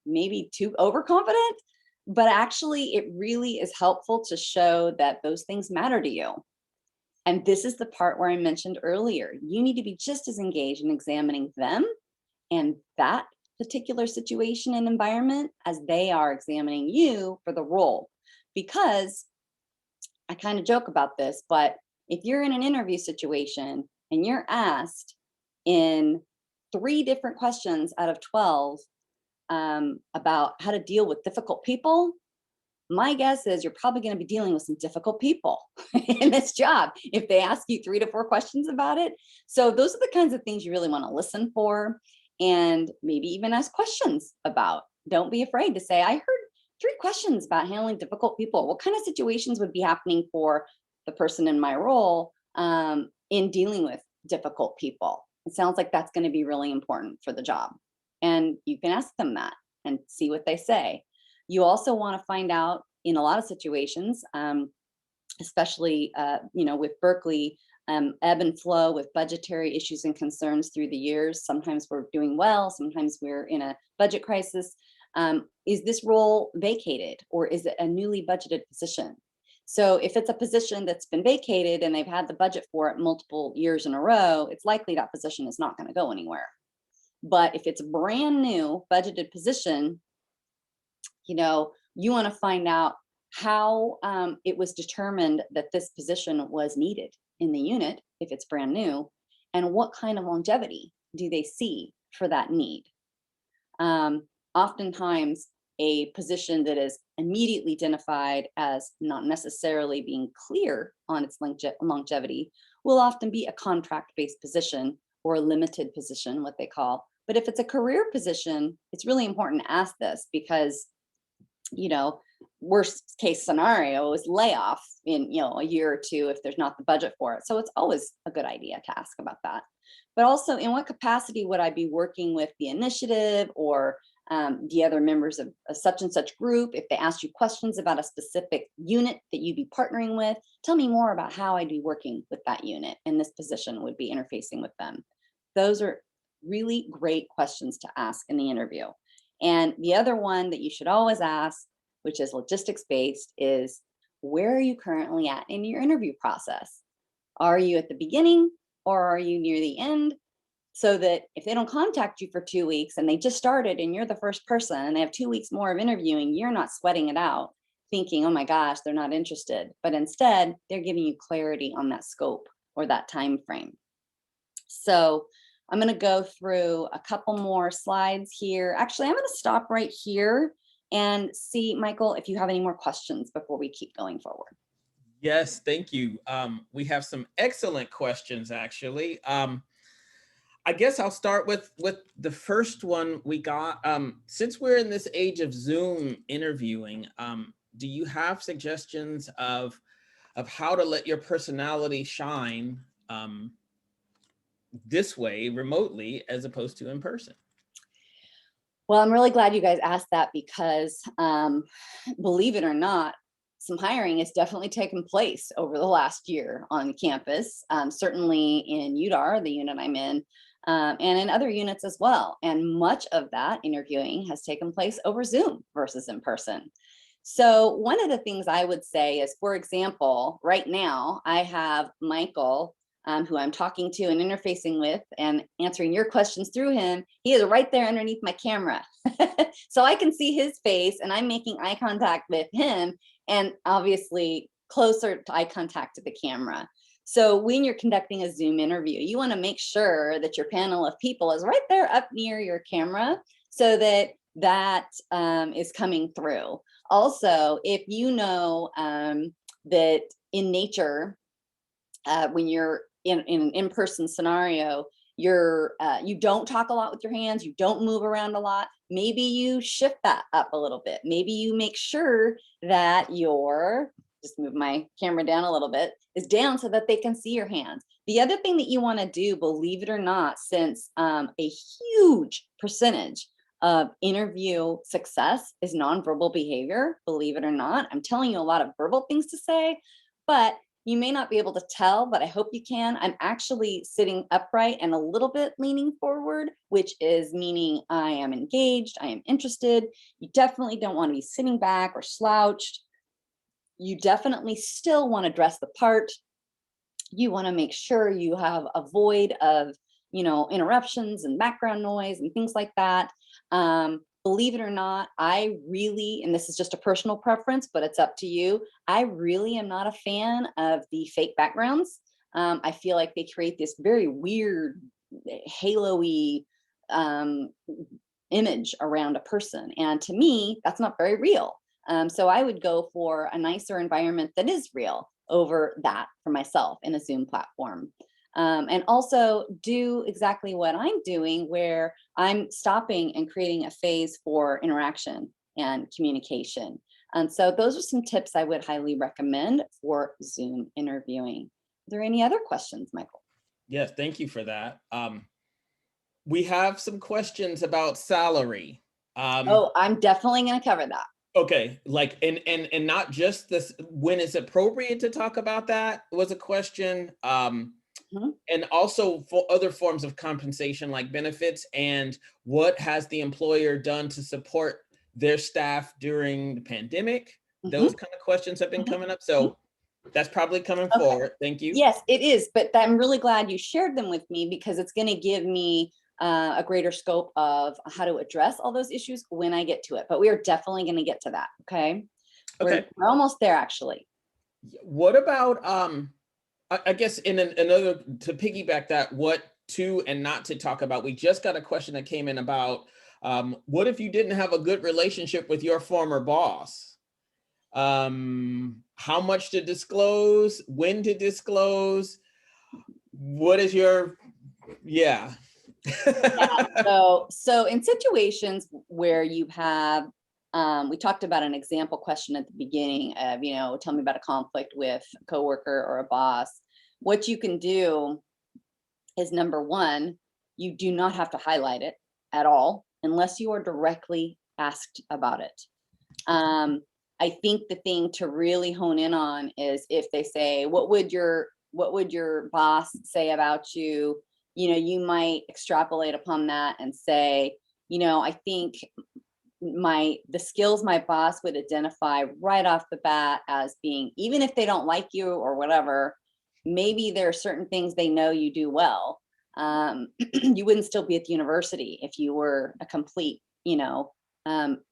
maybe too overconfident, but actually it really is helpful to show that those things matter to you. And this is the part where I mentioned earlier, you need to be just as engaged in examining them and that particular situation and environment as they are examining you for the role. Because I kind of joke about this, but if you're in an interview situation and you're asked in 3 different questions out of 12 about how to deal with difficult people, my guess is you're probably going to be dealing with some difficult people in this job if they ask you 3 to 4 questions about it. So those are the kinds of things you really want to listen for and maybe even ask questions about. Don't be afraid to say, I heard 3 questions about handling difficult people. What kind of situations would be happening for the person in my role in dealing with difficult people? It sounds like that's going to be really important for the job. And you can ask them that and see what they say. You also want to find out in a lot of situations, especially with Berkeley, ebb and flow with budgetary issues and concerns through the years. Sometimes we're doing well, sometimes we're in a budget crisis. Is this role vacated or is it a newly budgeted position? So if it's a position that's been vacated and they've had the budget for it multiple years in a row, it's likely that position is not going to go anywhere. But if it's a brand new budgeted position, you want to find out how it was determined that this position was needed in the unit, if it's brand new, and what kind of longevity do they see for that need. Oftentimes, a position that is immediately identified as not necessarily being clear on its longevity will often be a contract-based position or a limited position, what they call. But if it's a career position, it's really important to ask this because worst case scenario is layoff in a year or 2 if there's not the budget for it. So it's always a good idea to ask about that. But also, in what capacity would I be working with the initiative or the other members of a such and such group? If they ask you questions about a specific unit that you'd be partnering with, tell me more about how I'd be working with that unit and this position would be interfacing with them. Those are really great questions to ask in the interview. And the other one that you should always ask, which is logistics based, is where are you currently at in your interview process? Are you at the beginning or are you near the end? So that if they don't contact you for 2 weeks and they just started and you're the first person and they have 2 weeks more of interviewing, you're not sweating it out thinking, oh my gosh, they're not interested. But instead, they're giving you clarity on that scope or that time frame. So I'm going to go through a couple more slides here. Actually, I'm going to stop right here and see, Michael, if you have any more questions before we keep going forward. Yes, thank you. We have some excellent questions, actually. I guess I'll start with the first one we got. Since we're in this age of Zoom interviewing, do you have suggestions of how to let your personality shine this way remotely as opposed to in person? Well, I'm really glad you guys asked that because believe it or not, some hiring has definitely taken place over the last year on campus, certainly in UDAR, the unit I'm in, and in other units as well. And much of that interviewing has taken place over Zoom versus in person. So one of the things I would say is, for example, right now I have Michael, who I'm talking to and interfacing with and answering your questions through him. He is right there underneath my camera. So I can see his face and I'm making eye contact with him and obviously closer to eye contact to the camera. So when you're conducting a Zoom interview, you want to make sure that your panel of people is right there up near your camera so that is coming through. Also, if you know that in nature, when you're in an in-person scenario, you don't talk a lot with your hands, you don't move around a lot, maybe you shift that up a little bit. Maybe you make sure that just move my camera down a little bit, is down so that they can see your hands. The other thing that you want to do, believe it or not, since a huge percentage of interview success is nonverbal behavior, believe it or not. I'm telling you a lot of verbal things to say, but you may not be able to tell, but I hope you can. I'm actually sitting upright and a little bit leaning forward, which is meaning I am engaged, I am interested. You definitely don't want to be sitting back or slouched. You definitely still want to dress the part. You want to make sure you have a void of interruptions and background noise and things like that. Believe it or not, I really, and this is just a personal preference, but it's up to you. I really am not a fan of the fake backgrounds. I feel like they create this very weird, halo-y image around a person. And to me, that's not very real. So I would go for a nicer environment that is real over that for myself in a Zoom platform. And also do exactly what I'm doing, where I'm stopping and creating a phase for interaction and communication. And so those are some tips I would highly recommend for Zoom interviewing. Are there any other questions, Michael? Yes, thank you for that. We have some questions about salary. Oh, I'm definitely going to cover that. Okay, like, and not just this, when it's appropriate to talk about that was a question. And also for other forms of compensation like benefits, and what has the employer done to support their staff during the pandemic? Those kind of questions have been coming up. So that's probably coming forward. Thank you. Yes, it is. But I'm really glad you shared them with me, because it's going to give me a greater scope of how to address all those issues when I get to it. But we are definitely going to get to that. Okay. Okay. We're almost there, actually. What about, I guess in another, to piggyback that, what to and not to talk about, we just got a question that came in about, what if you didn't have a good relationship with your former boss? How much to disclose, when to disclose, what is your, yeah. So in situations where you have, we talked about an example question at the beginning of, tell me about a conflict with a coworker or a boss. What you can do is, number one, you do not have to highlight it at all unless you are directly asked about it. I think the thing to really hone in on is if they say, what would your boss say about you? You might extrapolate upon that and say, I think the skills my boss would identify right off the bat as being, even if they don't like you or whatever, maybe there are certain things they know you do well. You wouldn't still be at the university if you were a complete,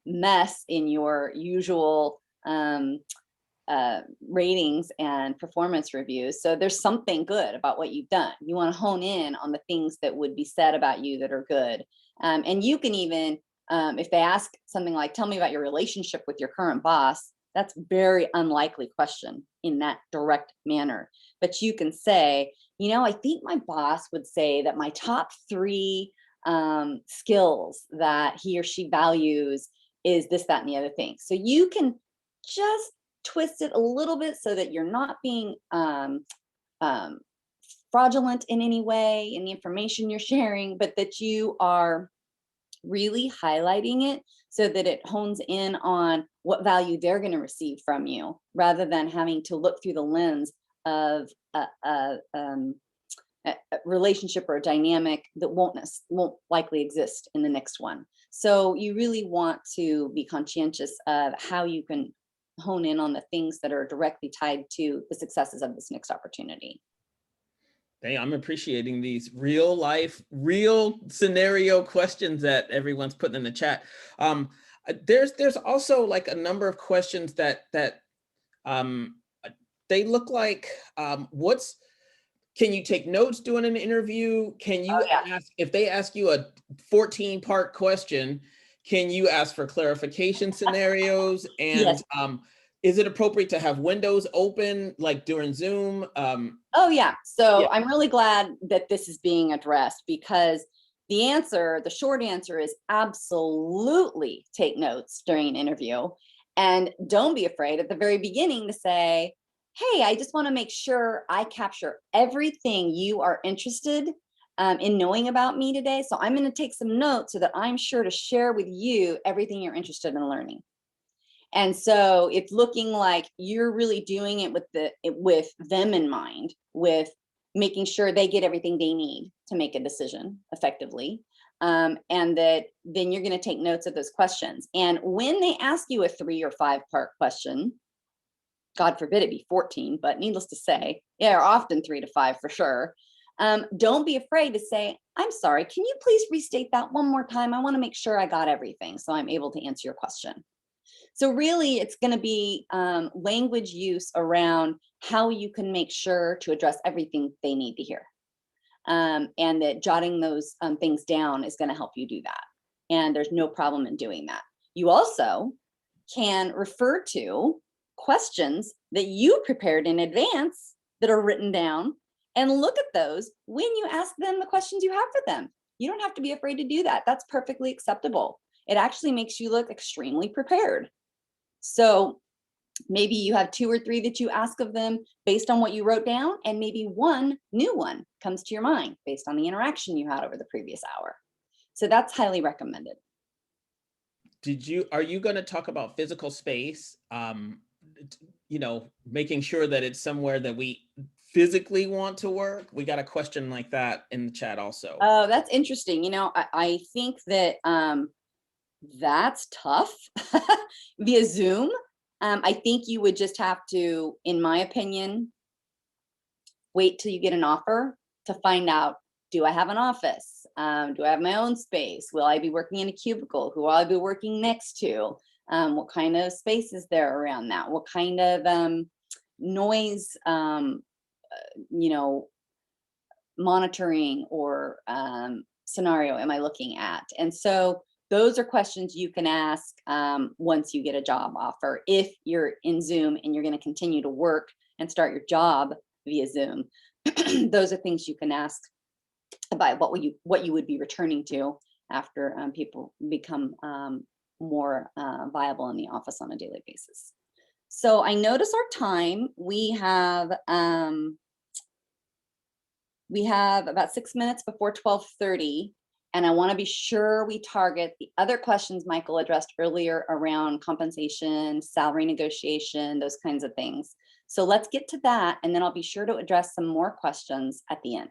mess in your usual ratings and performance reviews. So there's something good about what you've done. You want to hone in on the things that would be said about you that are good. And you can even, if they ask something like, tell me about your relationship with your current boss, that's a very unlikely question in that direct manner. But you can say, I think my boss would say that my top 3 skills that he or she values is this, that, and the other thing. So you can just twist it a little bit so that you're not being fraudulent in any way in the information you're sharing, but that you are really highlighting it so that it hones in on what value they're going to receive from you, rather than having to look through the lens of a relationship or a dynamic that won't likely exist in the next one. So you really want to be conscientious of how you can hone in on the things that are directly tied to the successes of this next opportunity. Hey, I'm appreciating these real life, real scenario questions that everyone's putting in the chat. There's also like a number of questions that they look like, can you take notes during an interview? Can you ask, if they ask you a 14-part question, can you ask for clarification scenarios? And yes. Is it appropriate to have windows open like during Zoom? Oh yeah. So yeah. I'm really glad that this is being addressed, because the short answer is absolutely take notes during an interview. And don't be afraid at the very beginning to say, hey, I just want to make sure I capture everything you are interested in knowing about me today. So I'm going to take some notes so that I'm sure to share with you everything you're interested in learning. And so it's looking like you're really doing it with them in mind, with making sure they get everything they need to make a decision effectively. And that then you're going to take notes of those questions. And when they ask you a 3 or 5 part question, God forbid it be 14, but needless to say, yeah, often 3 to 5 for sure. Don't be afraid to say, I'm sorry, can you please restate that one more time? I want to make sure I got everything so I'm able to answer your question. So really, it's going to be language use around how you can make sure to address everything they need to hear. And that jotting those things down is going to help you do that. And there's no problem in doing that. You also can refer to questions that you prepared in advance that are written down and look at those when you ask them the questions you have for them. You don't have to be afraid to do that. That's perfectly acceptable. It actually makes you look extremely prepared. So maybe you have 2 or 3 that you ask of them based on what you wrote down, and maybe one new one comes to your mind based on the interaction you had over the previous hour. So that's highly recommended. Are you going to talk about physical space? Making sure that it's somewhere that we physically want to work. We got a question like that in the chat also. Oh, that's interesting. I think that that's tough via Zoom. I think you would just have to, in my opinion, wait till you get an offer to find out, do I have an office? Do I have my own space? Will I be working in a cubicle? Who will I be working next to? What kind of space is there around that? What kind of noise, monitoring or scenario am I looking at? And so those are questions you can ask once you get a job offer. If you're in Zoom and you're going to continue to work and start your job via Zoom, those are things you can ask about what you would be returning to after people become more viable in the office on a daily basis. So I notice our time. We have about 6 minutes before 12:30. And I want to be sure we target the other questions Michael addressed earlier around compensation, salary negotiation, those kinds of things. So let's get to that, and then I'll be sure to address some more questions at the end.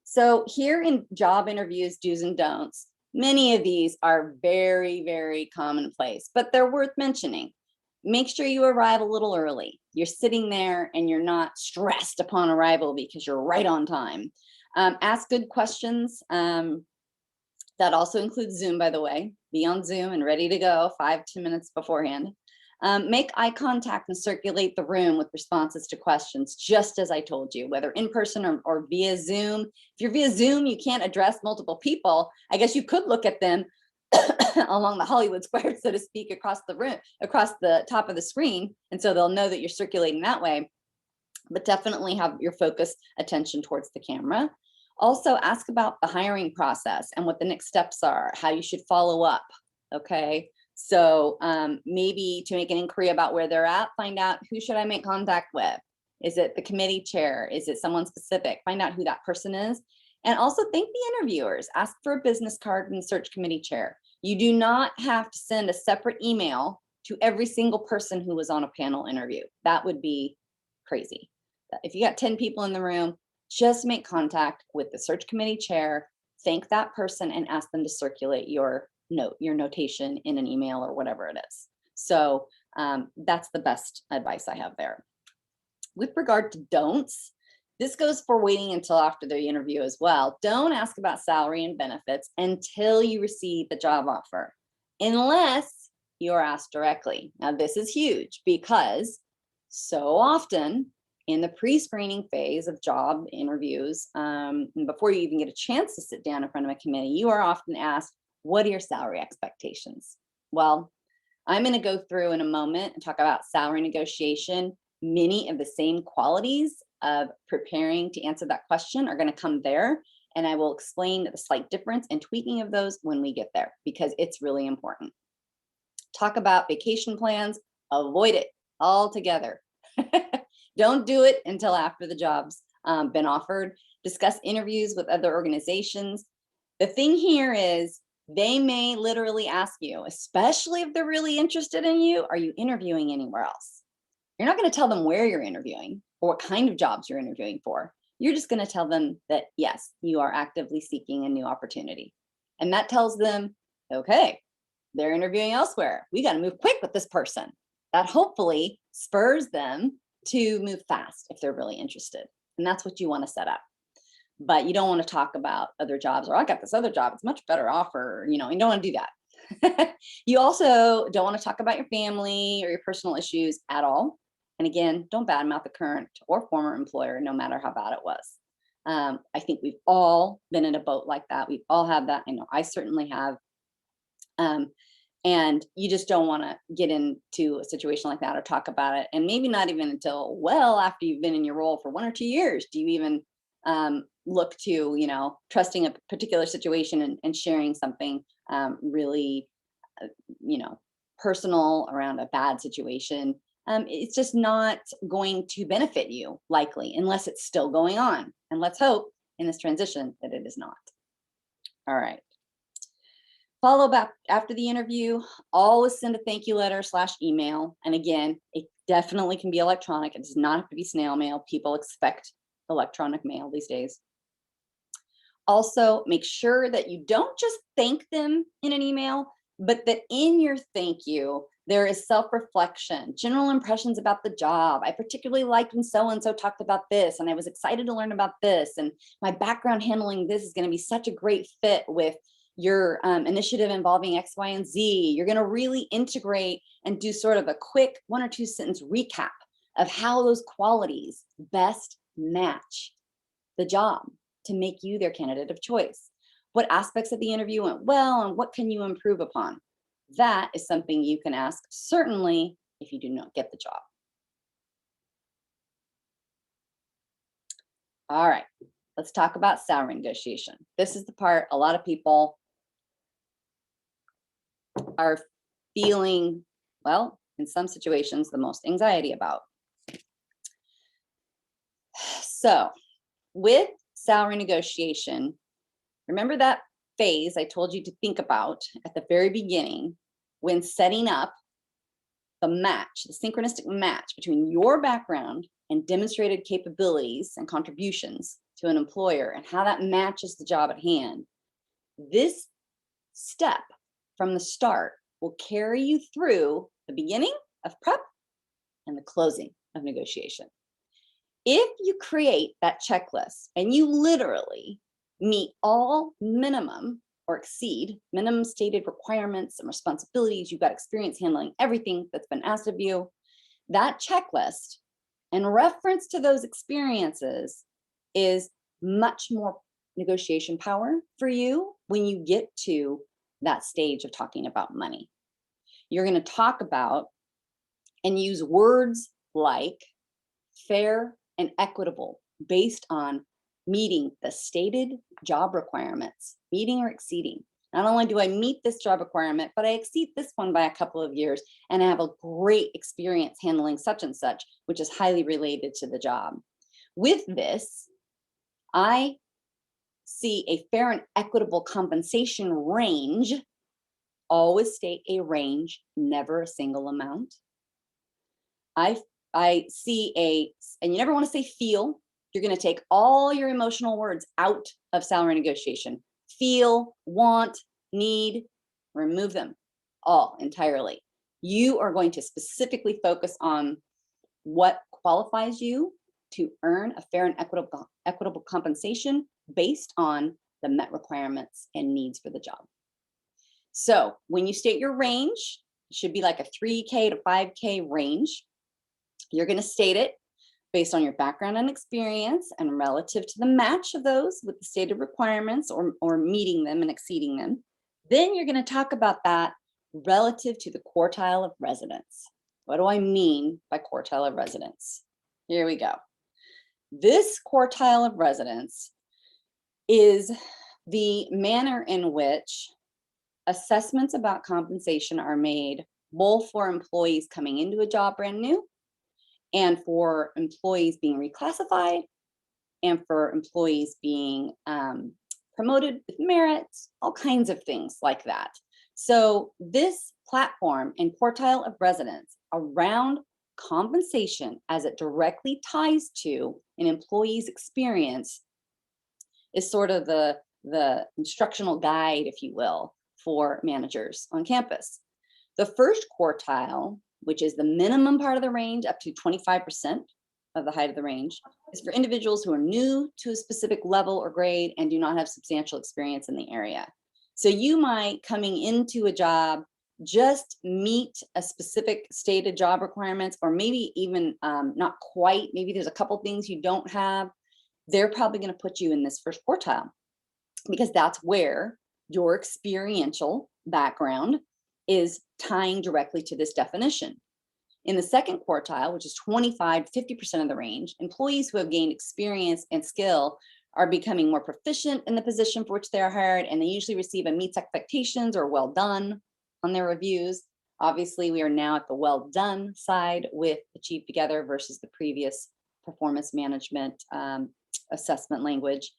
So here in job interviews, do's and don'ts, many of these are very, very commonplace, but they're worth mentioning. Make sure you arrive a little early. You're sitting there and you're not stressed upon arrival because you're right on time. Ask good questions. That also includes Zoom, by the way. Be on Zoom and ready to go 5-10 minutes beforehand. Make eye contact and circulate the room with responses to questions, just as I told you, whether in person or via Zoom. If you're via Zoom, you can't address multiple people. I guess you could look at them along the Hollywood square, so to speak, across the room, across the top of the screen. And so they'll know that you're circulating that way. But definitely have your focus attention towards the camera. Also ask about the hiring process and what the next steps are, how you should follow up, okay? So maybe to make an inquiry about where they're at, find out who should I make contact with? Is it the committee chair? Is it someone specific? Find out who that person is. And also thank the interviewers. Ask for a business card from the search committee chair. You do not have to send a separate email to every single person who was on a panel interview. That would be crazy. If you got 10 people in the room, just make contact with the search committee chair, thank that person, and ask them to circulate your notation in an email or whatever it is. So that's the best advice I have there. With regard to don'ts, this goes for waiting until after the interview as well. Don't ask about salary and benefits until you receive the job offer, unless you're asked directly. Now, this is huge because so often in the pre-screening phase of job interviews, before you even get a chance to sit down in front of a committee, you are often asked, what are your salary expectations? Well, I'm going to go through in a moment and talk about salary negotiation. Many of the same qualities of preparing to answer that question are going to come there, and I will explain the slight difference and tweaking of those when we get there, because it's really important. Talk about vacation plans, avoid it altogether. Don't do it until after the job's been offered. Discuss interviews with other organizations. The thing here is they may literally ask you, especially if they're really interested in you, are you interviewing anywhere else? You're not going to tell them where you're interviewing or what kind of jobs you're interviewing for. You're just going to tell them that, yes, you are actively seeking a new opportunity. And that tells them, okay, they're interviewing elsewhere. We got to move quick with this person. That hopefully spurs them to move fast if they're really interested. And that's what you want to set up. but you don't want to talk about other jobs, or I got this other job, it's much better offer, you don't want to do that. You also don't want to talk about your family or your personal issues at all. And again, don't badmouth the current or former employer, no matter how bad it was. I think we've all been in a boat like that. We've all had that. I know I certainly have. And you just don't want to get into a situation like that or talk about it. And maybe not even until well after you've been in your role for 1 or 2 years do you even look to, trusting a particular situation and sharing something really, personal around a bad situation. It's just not going to benefit you likely unless it's still going on. And let's hope in this transition that it is not. All right. Follow back after the interview. Always send a thank you letter / email. And again, it definitely can be electronic. It does not have to be snail mail. People expect electronic mail these days. Also, make sure that you don't just thank them in an email, but that in your thank you, there is self-reflection, general impressions about the job. I particularly liked when so-and-so talked about this, and I was excited to learn about this. And my background handling this is going to be such a great fit with your initiative involving X, Y, and Z. You're going to really integrate and do sort of a quick 1 or 2 sentence recap of how those qualities best match the job to make you their candidate of choice. What aspects of the interview went well and what can you improve upon? That is something you can ask, certainly if you do not get the job. All right, let's talk about salary negotiation. This is the part a lot of people are feeling, well, in some situations, the most anxiety about. So with salary negotiation, remember that phase I told you to think about at the very beginning when setting up the match, the synchronistic match between your background and demonstrated capabilities and contributions to an employer and how that matches the job at hand. This step from the start will carry you through the beginning of prep and the closing of negotiation. If you create that checklist and you literally meet all minimum or exceed minimum stated requirements and responsibilities, you've got experience handling everything that's been asked of you, that checklist and reference to those experiences is much more negotiation power for you when you get to that stage of talking about money. You're going to talk about and use words like fair and equitable based on meeting the stated job requirements, meeting or exceeding. Not only do I meet this job requirement, but I exceed this one by a couple of years and I have a great experience handling such and such, which is highly related to the job. With this, I see a fair and equitable compensation range. Always state a range, never a single amount. I see and you never want to say feel. You're going to take all your emotional words out of salary negotiation. Feel, want, need, remove them all entirely. You are going to specifically focus on what qualifies you to earn a fair and equitable compensation based on the met requirements and needs for the job. So when you state your range, it should be like a 3K to 5K range. You're going to state it based on your background and experience and relative to the match of those with the stated requirements or meeting them and exceeding them. Then you're going to talk about that relative to the quartile of residents. What do I mean by quartile of residents? Here we go. This quartile of residents is the manner in which assessments about compensation are made both for employees coming into a job brand new and for employees being reclassified and for employees being promoted with merit, all kinds of things like that. So this platform and quartile of residents around compensation as it directly ties to an employee's experience is sort of the instructional guide, if you will, for managers on campus. The first quartile, which is the minimum part of the range up to 25%, of the height of the range is for individuals who are new to a specific level or grade and do not have substantial experience in the area. So you might, coming into a job, just meet a specific stated job requirements, or maybe even not quite, maybe there's a couple things you don't have. They're probably going to put you in this first quartile, because that's where your experiential background is tying directly to this definition. In the second quartile, which is 25 to 50% of the range, employees who have gained experience and skill are becoming more proficient in the position for which they are hired, and they usually receive a meets expectations or well done on their reviews. Obviously, we are now at the well done side with Achieve Together versus the previous performance management assessment language.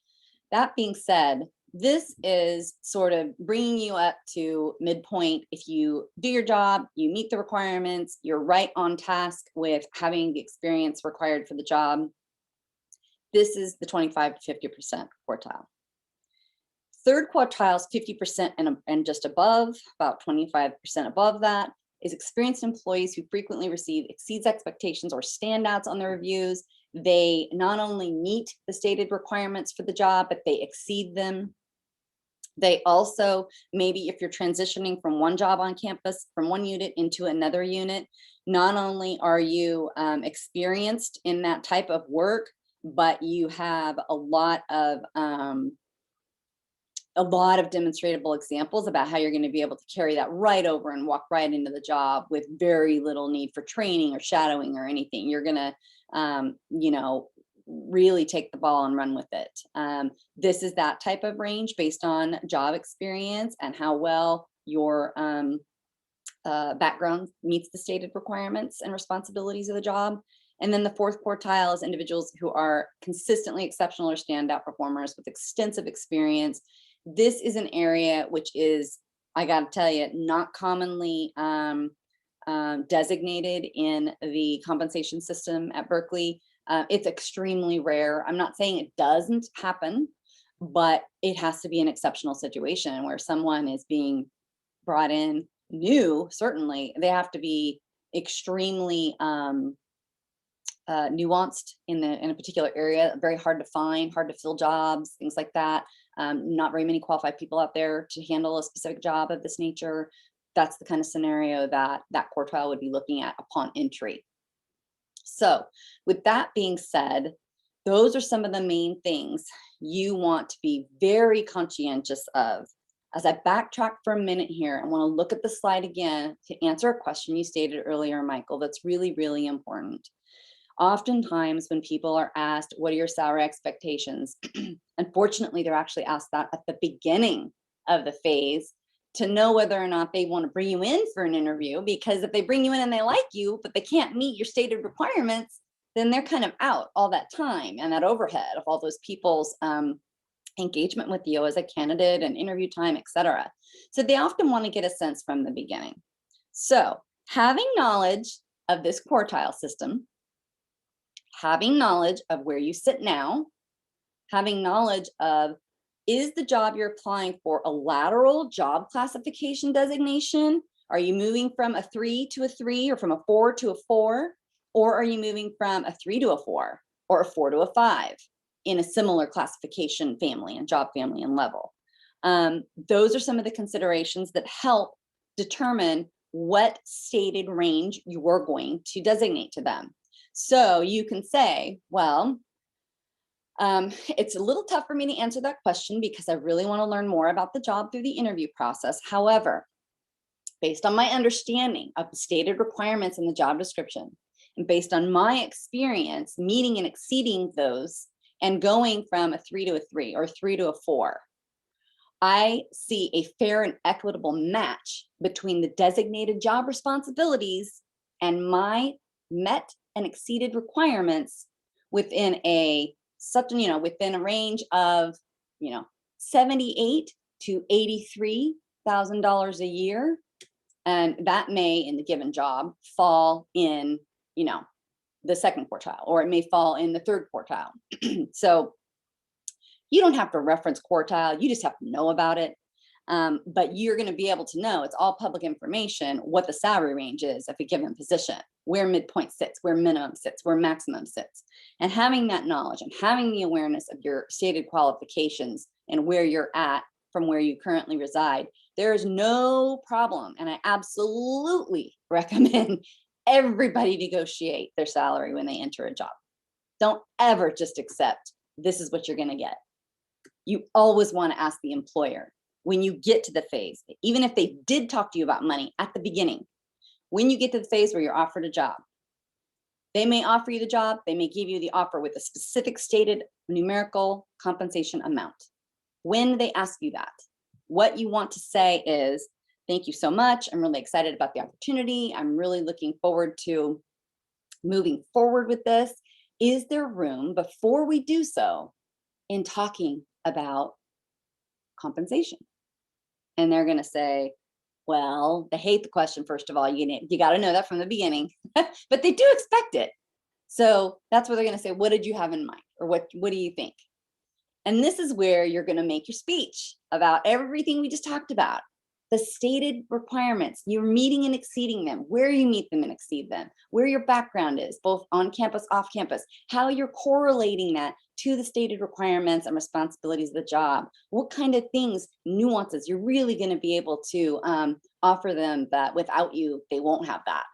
That being said, this is sort of bringing you up to midpoint. If you do your job, you meet the requirements, you're right on task with having the experience required for the job. This is the 25 to 50% quartile. Third quartile is 50% and just above, about 25% above that, is experienced employees who frequently exceeds expectations or standouts on their reviews. They not only meet the stated requirements for the job, but they exceed them. They also, maybe if you're transitioning from one job on campus, from one unit into another unit, not only are you experienced in that type of work, but you have a lot of demonstratable examples about how you're going to be able to carry that right over and walk right into the job with very little need for training or shadowing or anything. You're going to, really take the ball and run with it. This is that type of range based on job experience and how well your background meets the stated requirements and responsibilities of the job. And then the fourth quartile is individuals who are consistently exceptional or standout performers with extensive experience. This is an area which is, I got to tell you, not commonly designated in the compensation system at Berkeley. It's extremely rare. I'm not saying it doesn't happen, but it has to be an exceptional situation where someone is being brought in new. Certainly, they have to be extremely nuanced in a particular area, very hard to find, hard to fill jobs, things like that. Not very many qualified people out there to handle a specific job of this nature. That's the kind of scenario that quartile would be looking at upon entry. So with that being said, those are some of the main things you want to be very conscientious of. As I backtrack for a minute here, I want to look at the slide again to answer a question you stated earlier, Michael, that's really, really important. Oftentimes when people are asked, what are your salary expectations? Unfortunately, they're actually asked that at the beginning of the phase to know whether or not they want to bring you in for an interview, because if they bring you in and they like you, but they can't meet your stated requirements, then they're kind of out all that time and that overhead of all those people's engagement with you as a candidate and interview time, etc. So they often want to get a sense from the beginning. So having knowledge of this quartile system, having knowledge of where you sit now, having knowledge of, is the job you're applying for a lateral job classification designation? Are you moving from a 3 to a 3 or from a 4 to a 4? Or are you moving from a 3 to a 4 or a 4 to a 5 in a similar classification family and job family and level? Those are some of the considerations that help determine what stated range you are going to designate to them. So you can say, well, it's a little tough for me to answer that question because I really want to learn more about the job through the interview process. However, based on my understanding of the stated requirements in the job description, and based on my experience meeting and exceeding those and going from a 3 to a 3 or 3 to a 4, I see a fair and equitable match between the designated job responsibilities and my met and exceeded requirements within a within a range of $78,000 to $83,000 a year, and that may, in the given job, fall in the second quartile, or it may fall in the third quartile. So you don't have to reference quartile; you just have to know about it. But you're going to be able to know, it's all public information, what the salary range is of a given position, where midpoint sits, where minimum sits, where maximum sits. And having that knowledge and having the awareness of your stated qualifications and where you're at from where you currently reside, there is no problem. And I absolutely recommend everybody negotiate their salary when they enter a job. Don't ever just accept this is what you're going to get. You always want to ask the employer when you get to the phase, even if they did talk to you about money at the beginning, when you get to the phase where you're offered a job, they may offer you the job, they may give you the offer with a specific stated numerical compensation amount. When they ask you that, what you want to say is, thank you so much. I'm really excited about the opportunity. I'm really looking forward to moving forward with this. Is there room before we do so in talking about compensation? And they're going to say, well, they hate the question. First of all, you got to know that from the beginning, but they do expect it. So that's what they're going to say. What did you have in mind? Or what do you think? And this is where you're going to make your speech about everything we just talked about. The stated requirements, you're meeting and exceeding them, where you meet them and exceed them, where your background is, both on campus, off campus, how you're correlating that to the stated requirements and responsibilities of the job, what kind of things, nuances, you're really going to be able to offer them that without you, they won't have that.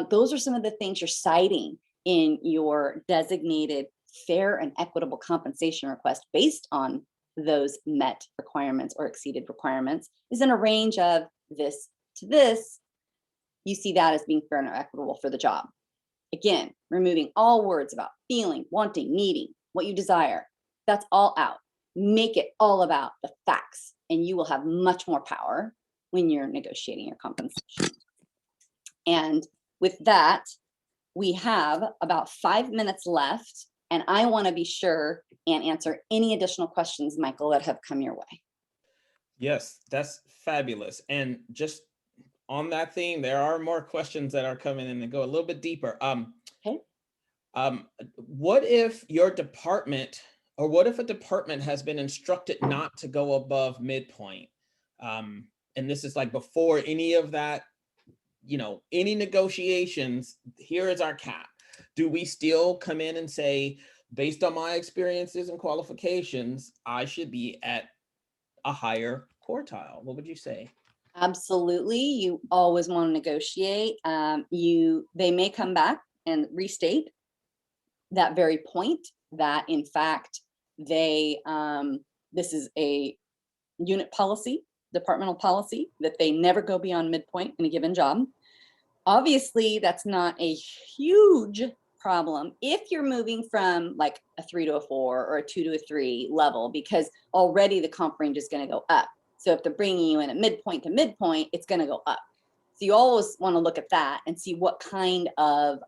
Those are some of the things you're citing in your designated fair and equitable compensation request based on those met requirements or exceeded requirements is in a range of this to this. You see that as being fair and equitable for the job. Again, removing all words about feeling, wanting, needing, what you desire. That's all out. Make it all about the facts, and you will have much more power when you're negotiating your compensation. And with that, we have about 5 minutes left, and I want to be sure and answer any additional questions, Michael, that have come your way. Yes, that's fabulous. And just on that theme, there are more questions that are coming in and go a little bit deeper. Okay. What if your department, or what if a department has been instructed not to go above midpoint? And this is like before any of that, any negotiations, here is our cap. Do we still come in and say, based on my experiences and qualifications, I should be at a higher quartile? What would you say? Absolutely. You always want to negotiate. They may come back and restate that very point that in fact this is a unit policy, departmental policy, that they never go beyond midpoint in a given job. Obviously, that's not a huge problem if you're moving from like a 3 to a 4 or a 2 to a 3 level, because already the comp range is going to go up. So if they're bringing you in at midpoint to midpoint, it's going to go up. So you always want to look at that and see what kind of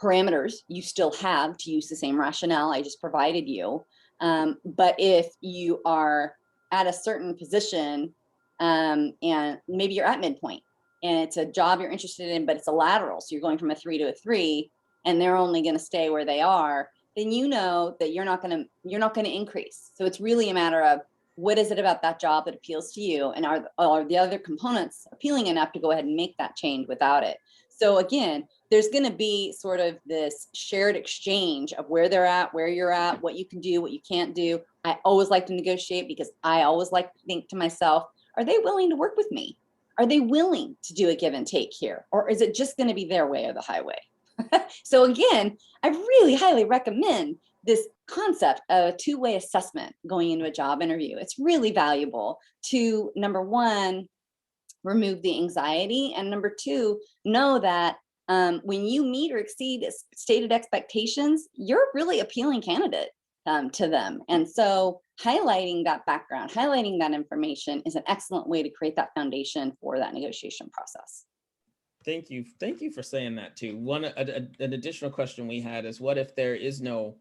parameters you still have to use the same rationale I just provided you. But if you are at a certain position and maybe you're at midpoint and it's a job you're interested in, but it's a lateral, so you're going from a 3 to a 3 and they're only going to stay where they are, then you know that you're not going to increase. So it's really a matter of what is it about that job that appeals to you, and are the other components appealing enough to go ahead and make that change without it. So again, there's going to be sort of this shared exchange of where they're at, where you're at, what you can do, what you can't do. I always like to negotiate because I always like to think to myself, are they willing to work with me? Are they willing to do a give and take here? Or is it just going to be their way or the highway? So again, I really highly recommend this concept of a two-way assessment going into a job interview. It's really valuable to, number one, remove the anxiety, and number two, know that when you meet or exceed stated expectations, you're a really appealing candidate to them. And so highlighting that background, highlighting that information is an excellent way to create that foundation for that negotiation process. Thank you. Thank you for saying that too. An additional question we had is, what if there is no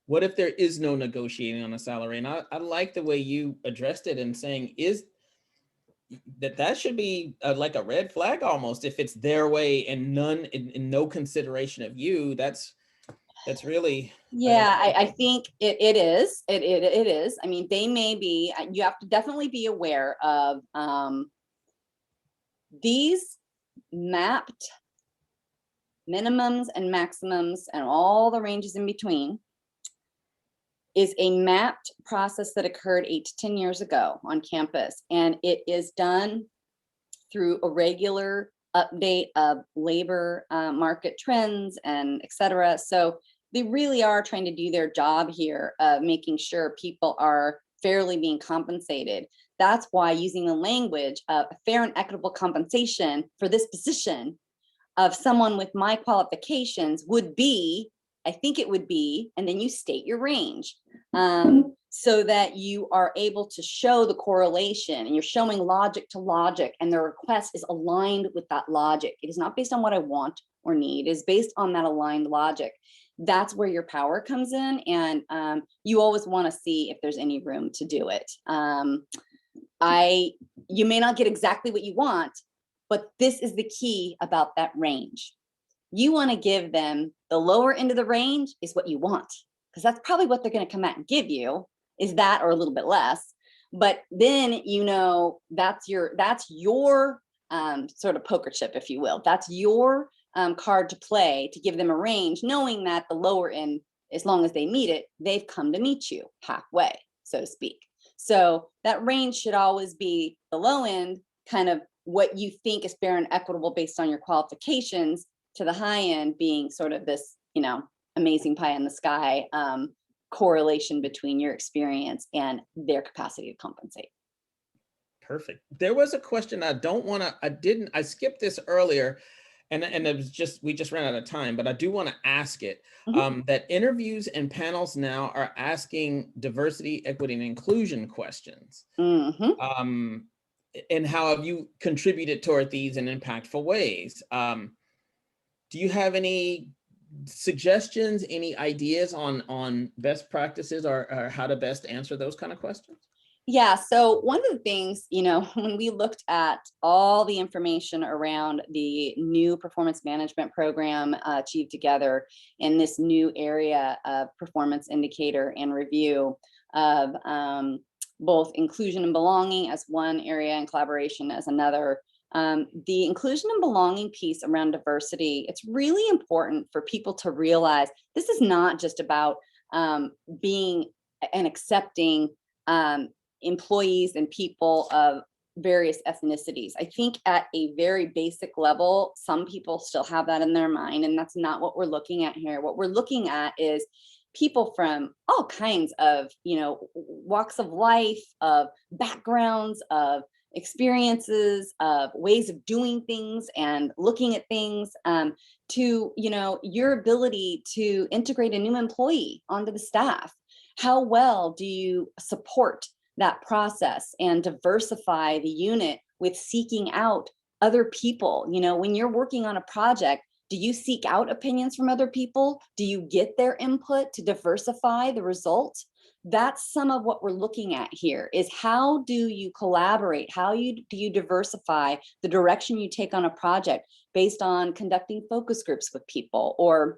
negotiating on a salary? And I like the way you addressed it and saying that should be like a red flag almost if it's their way and no consideration of you. That's That's really, Yeah, I think it is. It is. I mean, they may be, you have to definitely be aware of these mapped minimums and maximums and all the ranges in between is a mapped process that occurred 8 to 10 years ago on campus. And it is done through a regular update of labor market trends and et cetera. So they really are trying to do their job here of making sure people are fairly being compensated. That's why using the language of fair and equitable compensation for this position of someone with my qualifications would be, I think it would be, and then you state your range so that you are able to show the correlation and you're showing logic to logic, and the request is aligned with that logic. It is not based on what I want or need, it is based on that aligned logic. That's where your power comes in, and you always want to see if there's any room to do it. You may not get exactly what you want, but this is the key about that range. You want to give them the lower end of the range is what you want, because that's probably what they're going to come out and give you, is that or a little bit less. But then, you know, that's your sort of poker chip, if you will. That's your card to play, to give them a range, knowing that the lower end, as long as they meet it, they've come to meet you halfway, so to speak. So that range should always be the low end, kind of what you think is fair and equitable based on your qualifications, to the high end being sort of this, you know, amazing pie in the sky correlation between your experience and their capacity to compensate. Perfect. There was a question I skipped this earlier, and it was just, we just ran out of time, but I do want to ask it. That interviews and panels now are asking diversity, equity, and inclusion questions. And how have you contributed toward these in impactful ways? Do you have any suggestions, any ideas on best practices or how to best answer those kind of questions? Yeah, so one of the things, you know, when we looked at all the information around the new performance management program Achieve Together in this new area of performance indicator and review of both inclusion and belonging as one area and collaboration as another, the inclusion and belonging piece around diversity, it's really important for people to realize this is not just about being and accepting employees and people of various ethnicities. I think at a very basic level, some people still have that in their mind, and that's not what we're looking at here. What we're looking at is people from all kinds of, you know, walks of life, of backgrounds, of experiences, of ways of doing things and looking at things, to, you know, your ability to integrate a new employee onto the staff. How well do you support that process and diversify the unit with seeking out other people? You know, when you're working on a project, do you seek out opinions from other people? Do you get their input to diversify the result? That's some of what we're looking at here, is how do you collaborate? How do you diversify the direction you take on a project based on conducting focus groups with people or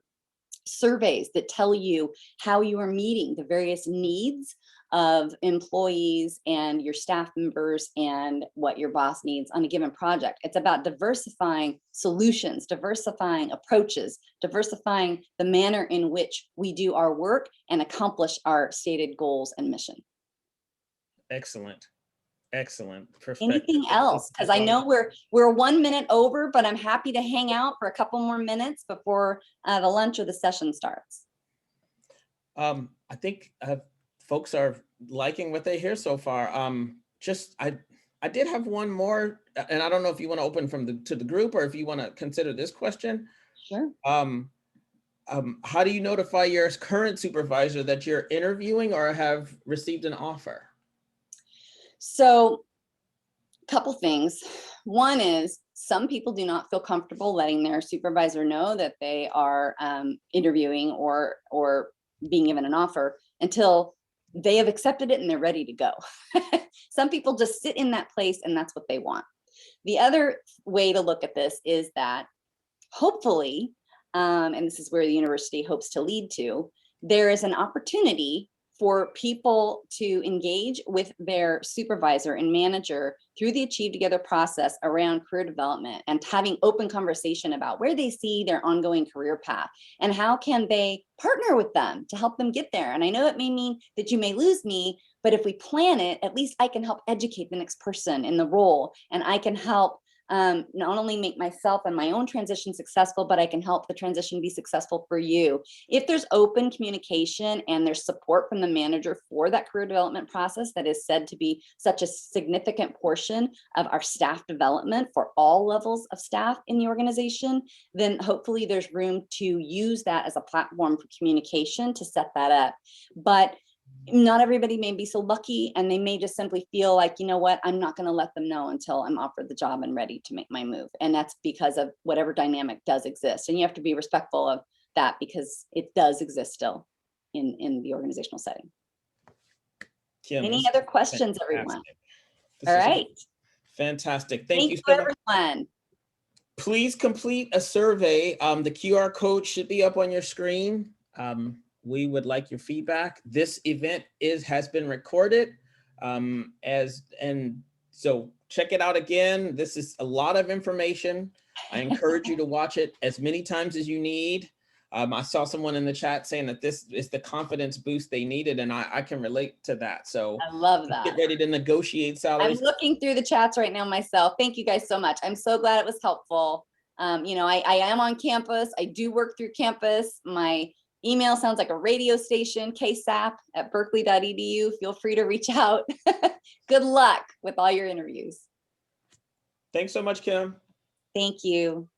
surveys that tell you how you are meeting the various needs of employees and your staff members and what your boss needs on a given project. It's about diversifying solutions, diversifying approaches, diversifying the manner in which we do our work and accomplish our stated goals and mission. Excellent. Excellent perspective. Anything else? Because I know we're 1 minute over, but I'm happy to hang out for a couple more minutes before the lunch or the session starts. I think folks are liking what they hear so far. I did have one more, and I don't know if you want to open to the group or if you want to consider this question. Sure. How do you notify your current supervisor that you're interviewing or have received an offer? So a couple things. One is some people do not feel comfortable letting their supervisor know that they are interviewing or being given an offer until they have accepted it and they're ready to go. Some people just sit in that place and that's what they want. The other way to look at this is that hopefully and this is where the university hopes to lead to, there is an opportunity for people to engage with their supervisor and manager through the Achieve Together process around career development and having open conversation about where they see their ongoing career path and how can they partner with them to help them get there. And I know it may mean that you may lose me, but if we plan it, at least I can help educate the next person in the role, and I can help not only make myself and my own transition successful, but I can help the transition be successful for you. If there's open communication and there's support from the manager for that career development process that is said to be such a significant portion of our staff development for all levels of staff in the organization, then hopefully there's room to use that as a platform for communication to set that up. But not everybody may be so lucky, and they may just simply feel like, you know what, I'm not going to let them know until I'm offered the job and ready to make my move. And that's because of whatever dynamic does exist. And you have to be respectful of that because it does exist still in the organizational setting. Kim, Any this other is questions, everyone? fantastic. This All is right. fantastic. Thank you Thank so you, much. everyone. Please complete a survey. The QR code should be up on your screen. We would like your feedback. This event has been recorded, so check it out again. This is a lot of information. I encourage you to watch it as many times as you need. I saw someone in the chat saying that this is the confidence boost they needed, and I can relate to that. So I love that. Get ready to negotiate salaries. I'm looking through the chats right now myself. Thank you guys so much. I'm so glad it was helpful. You know, I am on campus. I do work through campus. My email sounds like a radio station, ksap@berkeley.edu. Feel free to reach out. Good luck with all your interviews. Thanks so much, Kim. Thank you.